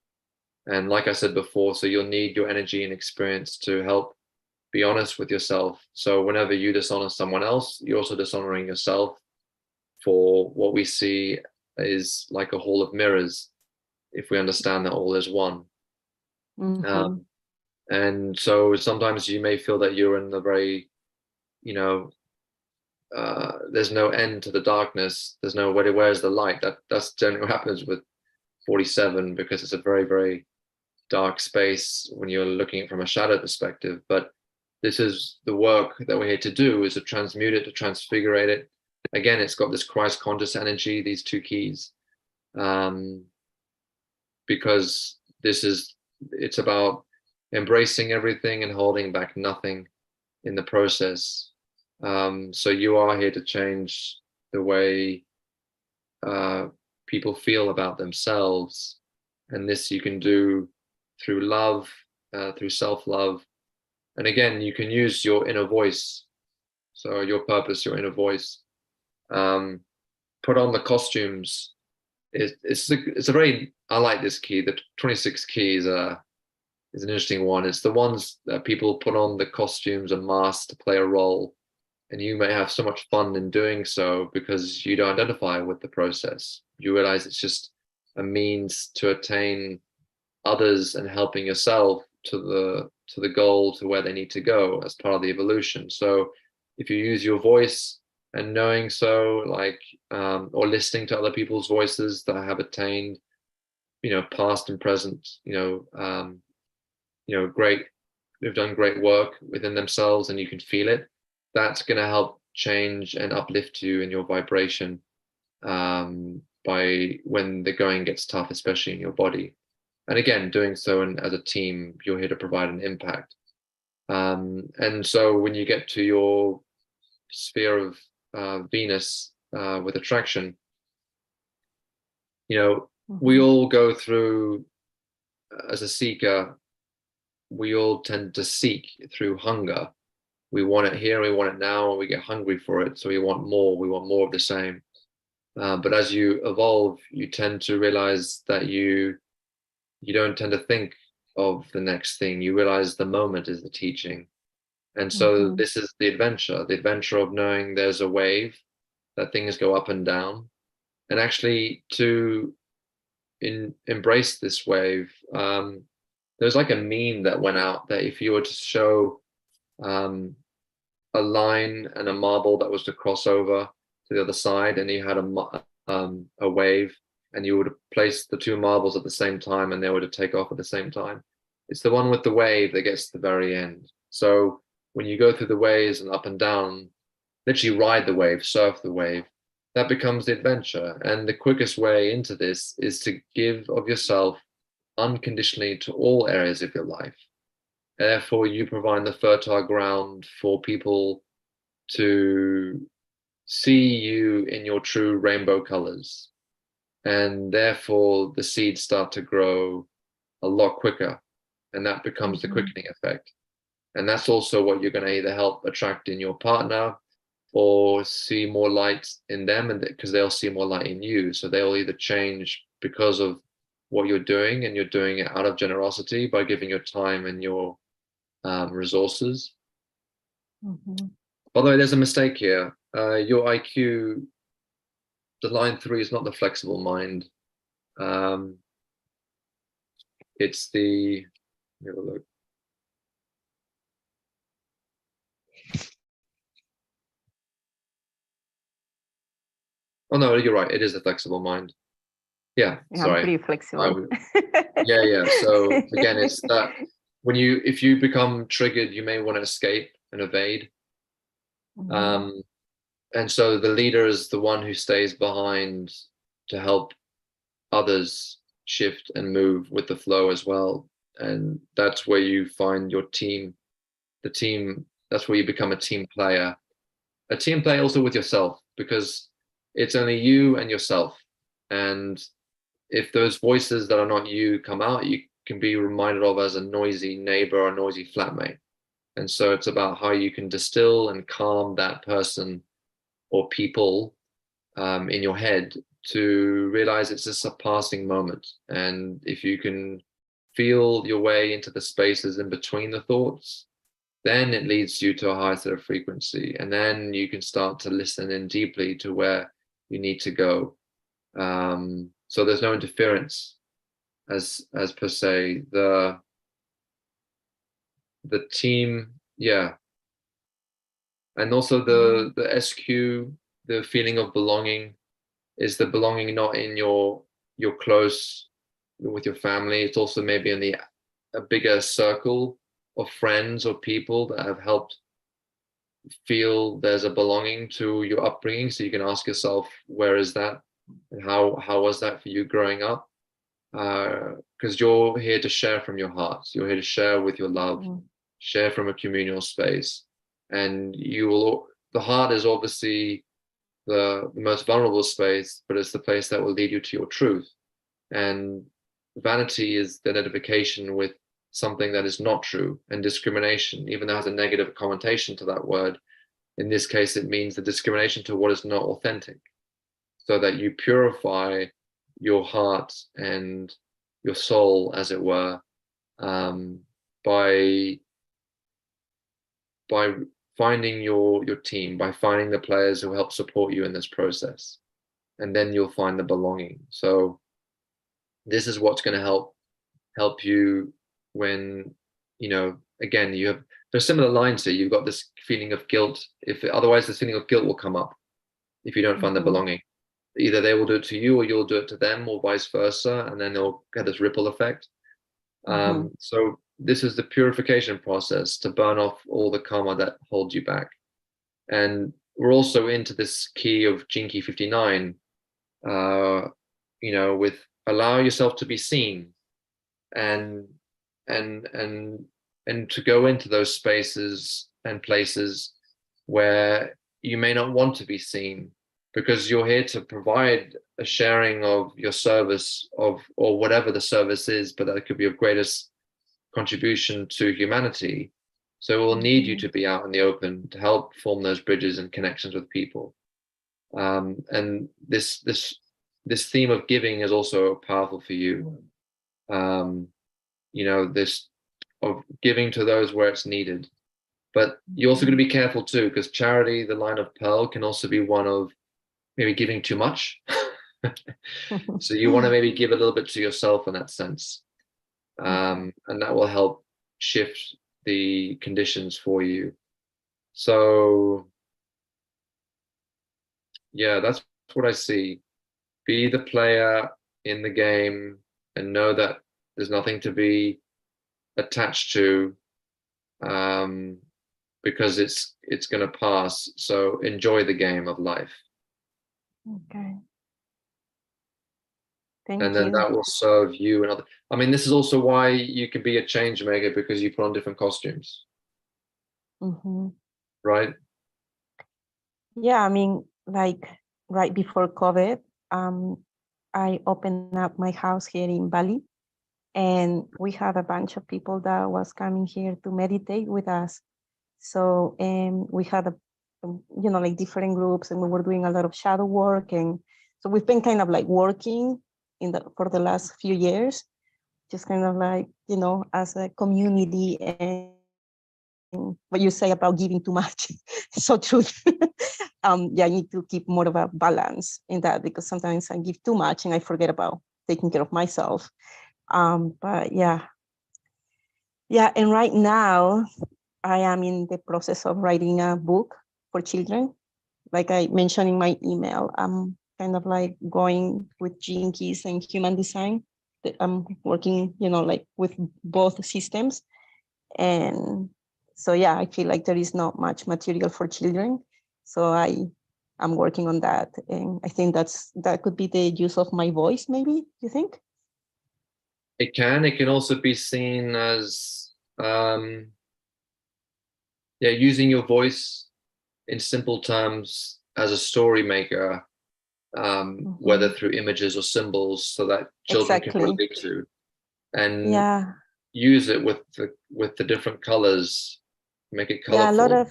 And like I said before, so you'll need your energy and experience to help be honest with yourself. So whenever you dishonor someone else, you're also dishonoring yourself, for what we see is like a hall of mirrors, if we understand that all is one. And so sometimes you may feel that you're in the very, there's no end to the darkness. There's no where's the light. That's generally what happens with 47, because it's a very, very dark space when you're looking at it from a shadow perspective. But this is the work that we're here to do, is to transmute it, to transfigurate it. Again, it's got this Christ conscious energy, these 2 keys, because it's about embracing everything and holding back nothing in the process. So you are here to change the way people feel about themselves, and this you can do through love, through self-love. And again, you can use your inner voice, so your purpose, your inner voice. Put on the costumes. It's a very, I like this key. The 26 key is an interesting one. It's the ones that people put on the costumes and masks to play a role, and you may have so much fun in doing so because you don't identify with the process. You realize it's just a means to attain others and helping yourself to the goal, to where they need to go as part of the evolution. So if you use your voice and knowing so, like, or listening to other people's voices that have attained, past and present, great, they've done great work within themselves, and you can feel it. That's going to help change and uplift you in your vibration, by when the going gets tough, especially in your body. And again, doing so as a team, you're here to provide an impact. And so when you get to your sphere of Venus with attraction, we all go through, as a seeker, we all tend to seek through hunger. We want it here, we want it now, and we get hungry for it. So we want more of the same. But as you evolve, you tend to realize that you don't tend to think of the next thing. You realize the moment is the teaching. And so this is the adventure of knowing there's a wave, that things go up and down. And actually to embrace this wave, there's like a meme that went out that if you were to show a line and a marble that was to cross over to the other side, and you had a wave, and you would place the two marbles at the same time and they were to take off at the same time, it's the one with the wave that gets to the very end. So when you go through the waves and up and down, literally ride the wave, surf the wave, that becomes the adventure. And the quickest way into this is to give of yourself unconditionally to all areas of your life. Therefore, you provide the fertile ground for people to see you in your true rainbow colors. And therefore, the seeds start to grow a lot quicker. And that becomes the quickening effect. And that's also what you're going to either help attract in your partner or see more light in them, and because they'll see more light in you. So they'll either change because of what you're doing, and you're doing it out of generosity by giving your time and your resources. By the way, there's a mistake here. Your IQ, the line 3 is not the flexible mind. It's the, let me have a look. Oh no, you're right. It is the flexible mind. Yeah, sorry. I'm pretty flexible. Yeah. So again, it's that if you become triggered, you may want to escape and evade. And so the leader is the one who stays behind to help others shift and move with the flow as well. And that's where you find your team. The team, that's where you become a team player. A team player also with yourself, because it's only you and yourself. And if those voices that are not you come out, you can be reminded of as a noisy neighbor or a noisy flatmate. And so it's about how you can distill and calm that person or people in your head to realize it's just a passing moment. And if you can feel your way into the spaces in between the thoughts, then it leads you to a higher sort of frequency. And then you can start to listen in deeply to where you need to go. So there's no interference as per se. The team, yeah. And also the SQ, the feeling of belonging, is the belonging not in your close with your family. It's also maybe in a bigger circle of friends or people that have helped feel there's a belonging to your upbringing. So you can ask yourself, where is that? And how was that for you growing up? Because you're here to share from your heart. You're here to share with your love, share from a communal space. And the heart is obviously the most vulnerable space, but it's the place that will lead you to your truth. And vanity is the identification with something that is not true, and discrimination, even though it has a negative connotation to that word, in this case it means the discrimination to what is not authentic, so that you purify your heart and your soul, as it were, by finding your team, by finding the players who help support you in this process, and then you'll find the belonging. So this is what's going to help you when, again, there's similar lines here. You've got this feeling of guilt. Otherwise, this feeling of guilt will come up if you don't find the belonging. Either they will do it to you, or you'll do it to them, or vice versa, and then they'll get this ripple effect. So this is the purification process to burn off all the karma that holds you back. And we're also into this key of Gene Key 59, with allow yourself to be seen. and and to go into those spaces and places where you may not want to be seen, because you're here to provide a sharing of your service of, or whatever the service is, but that could be of greatest contribution to humanity. So we'll need you to be out in the open to help form those bridges and connections with people. And this theme of giving is also powerful for you. You know, this of giving to those where it's needed. But you're also going to be careful too, because charity, the line of pearl, can also be one of maybe giving too much. So you want to maybe give a little bit to yourself in that sense. And that will help shift the conditions for you. So yeah, that's what I see. Be the player in the game and know that there's nothing to be attached to, because it's going to pass. So enjoy the game of life. Okay. Thank And then you. that will serve you and other. I mean, this is also why you can be a change maker, because you put on different costumes, right? Yeah, I mean, like right before COVID, I opened up my house here in Bali, and we had a bunch of people that was coming here to meditate with us. So we had like different groups, and we were doing a lot of shadow work, and so we've been kind of like working for the last few years, just kind of like, as a community. And what you say about giving too much is so true. Yeah, I need to keep more of a balance in that, because sometimes I give too much and I forget about taking care of myself. But yeah, and right now I am in the process of writing a book for children. Like I mentioned in my email, I'm kind of like going with Gene Keys and human design. I'm working, like with both systems. And so, yeah, I feel like there is not much material for children. So I'm working on that. And I think that could be the use of my voice, maybe, you think? It can also be seen as, using your voice in simple terms as a story maker, whether through images or symbols, so that children can relate to, and use it with the different colors, make it colorful. Yeah,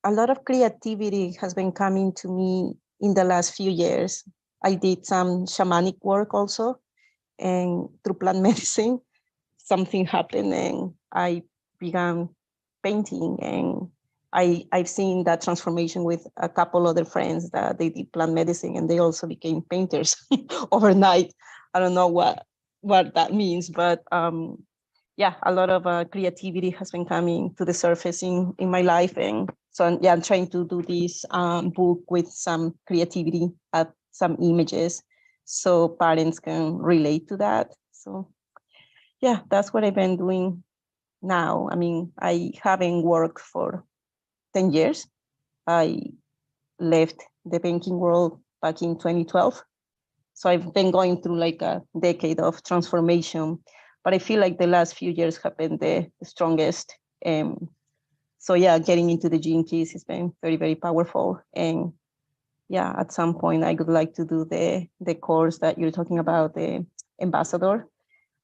a lot of creativity has been coming to me in the last few years. I did some shamanic work also, and through plant medicine, something happened and I began painting, and I've seen that transformation with a couple other friends that they did plant medicine and they also became painters overnight. I don't know what that means, but yeah, a lot of creativity has been coming to the surface in my life. And so, yeah, I'm trying to do this book with some creativity, some images, so parents can relate to that. So, yeah, that's what I've been doing now. I mean, I haven't worked for 10 years. I left the banking world back in 2012. So I've been going through like a decade of transformation, but I feel like the last few years have been the strongest. So yeah, getting into the Gene Keys has been very, very powerful. And yeah, at some point I would like to do the course that you're talking about, the ambassador,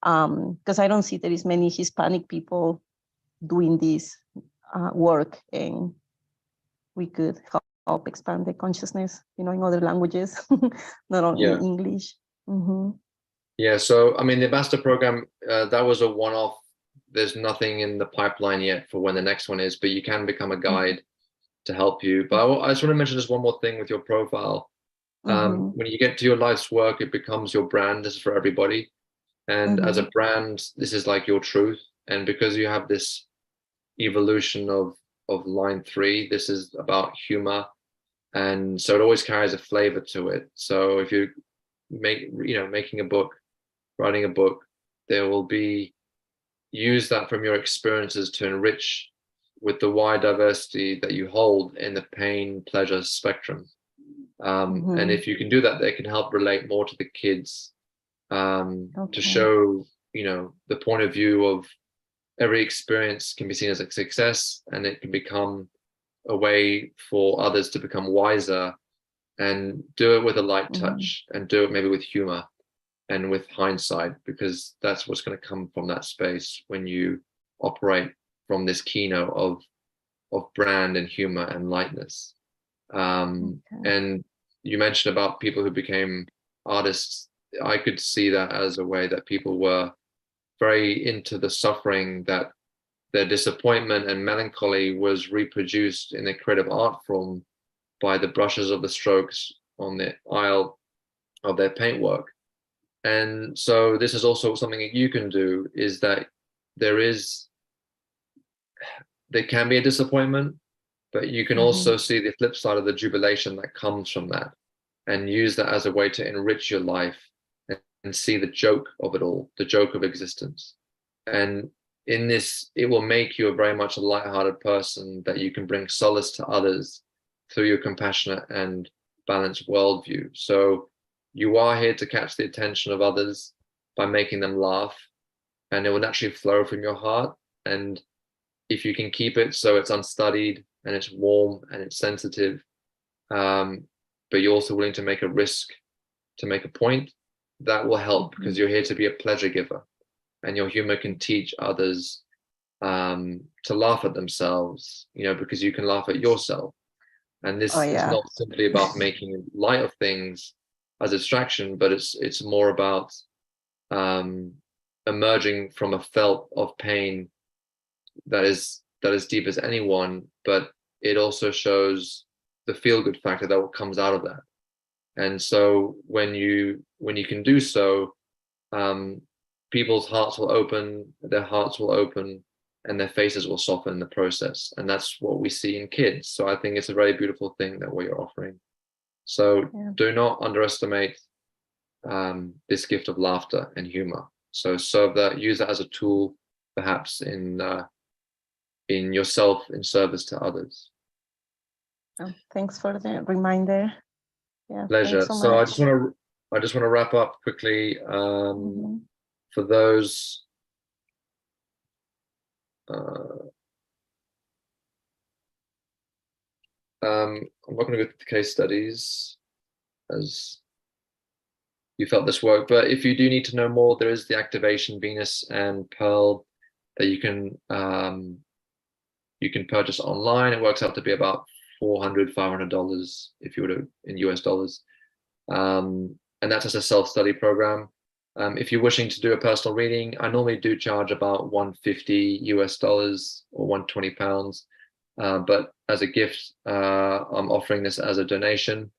because I don't see there is many Hispanic people doing this work, and we could help expand the consciousness, in other languages, not only English. Yeah, so I mean, the ambassador program, that was a one-off. There's nothing in the pipeline yet for when the next one is, but you can become a guide to help you. But I just want to mention just one more thing with your profile. When you get to your life's work, it becomes your brand. This is for everybody. And as a brand, this is like your truth. And because you have this evolution of line 3, this is about humor. And so it always carries a flavor to it. So if you making a book, writing a book, there will be, use that from your experiences to enrich with the wide diversity that you hold in the pain pleasure spectrum. And if you can do that, they can help relate more to the kids, to show the point of view of every experience can be seen as a success, and it can become a way for others to become wiser, and do it with a light touch, and do it maybe with humor and with hindsight, because that's what's going to come from that space when you operate from this keynote of brand and humor and lightness. And you mentioned about people who became artists. I could see that as a way that people were very into the suffering, that their disappointment and melancholy was reproduced in a creative art form by the brushes of the strokes on the aisle of their paintwork. And so this is also something that you can do, is that there can be a disappointment, but you can also see the flip side of the jubilation that comes from that, and use that as a way to enrich your life and see the joke of it all, the joke of existence. And in this, it will make you a very much a lighthearted person, that you can bring solace to others through your compassionate and balanced worldview. So you are here to catch the attention of others by making them laugh, and it will naturally flow from your heart. And if you can keep it so it's unstudied and it's warm and it's sensitive, but you're also willing to make a risk to make a point, that will help, because you're here to be a pleasure giver, and your humor can teach others to laugh at themselves, because you can laugh at yourself. And this is not simply about making light of things as a distraction, but it's more about emerging from a felt of pain that is deep as anyone, but it also shows the feel-good factor that comes out of that. And so when you can do so, people's hearts will open, their hearts will open, and their faces will soften in the process. And that's what we see in kids. So I think it's a very beautiful thing that what you're offering. So do not underestimate this gift of laughter and humor. So use that as a tool, perhaps in yourself, in service to others. Oh, thanks for the reminder. Yeah, pleasure. So I just want to wrap up quickly. For those I'm not going to go through the case studies as you felt this work, but if you do need to know more, there is the activation Venus and Pearl that you can purchase online. It works out to be about $400-500 if you were to in US dollars, and that's as a self-study program. If you're wishing to do a personal reading, I normally do charge about $150 or £120, but as a gift, I'm offering this as a donation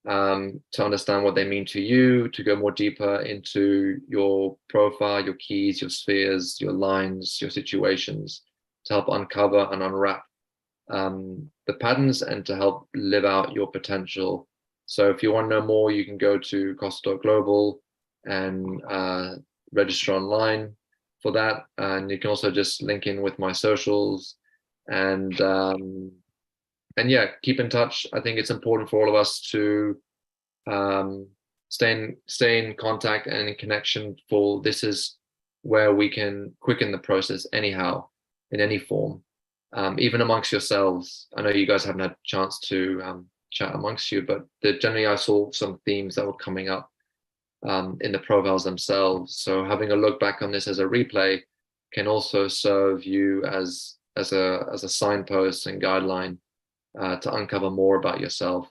to understand what they mean to you, to go more deeper into your profile, your keys, your spheres, your lines, your situations, to help uncover and unwrap the patterns and to help live out your potential. So if you want to know more, you can go to Costa.global and register online for that. And you can also just link in with my socials and yeah, keep in touch. I think it's important for all of us to stay in contact and in connection, for this is where we can quicken the process anyhow, in any form, even amongst yourselves. I know you guys haven't had a chance to chat amongst you, but generally I saw some themes that were coming up in the profiles themselves. So having a look back on this as a replay can also serve you as a signpost and guideline to uncover more about yourself.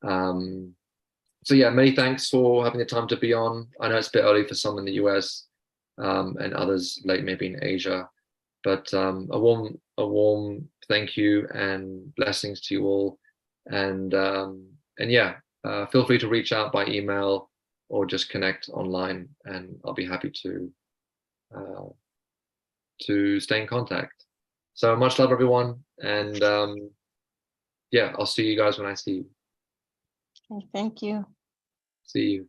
So yeah, many thanks for having the time to be on. I know it's a bit early for some in the US and others late maybe in Asia, but a warm thank you and blessings to you all. And yeah, feel free to reach out by email or just connect online, and I'll be happy to stay in contact. So much love, everyone, and yeah, I'll see you guys when I see you. Thank you. See you.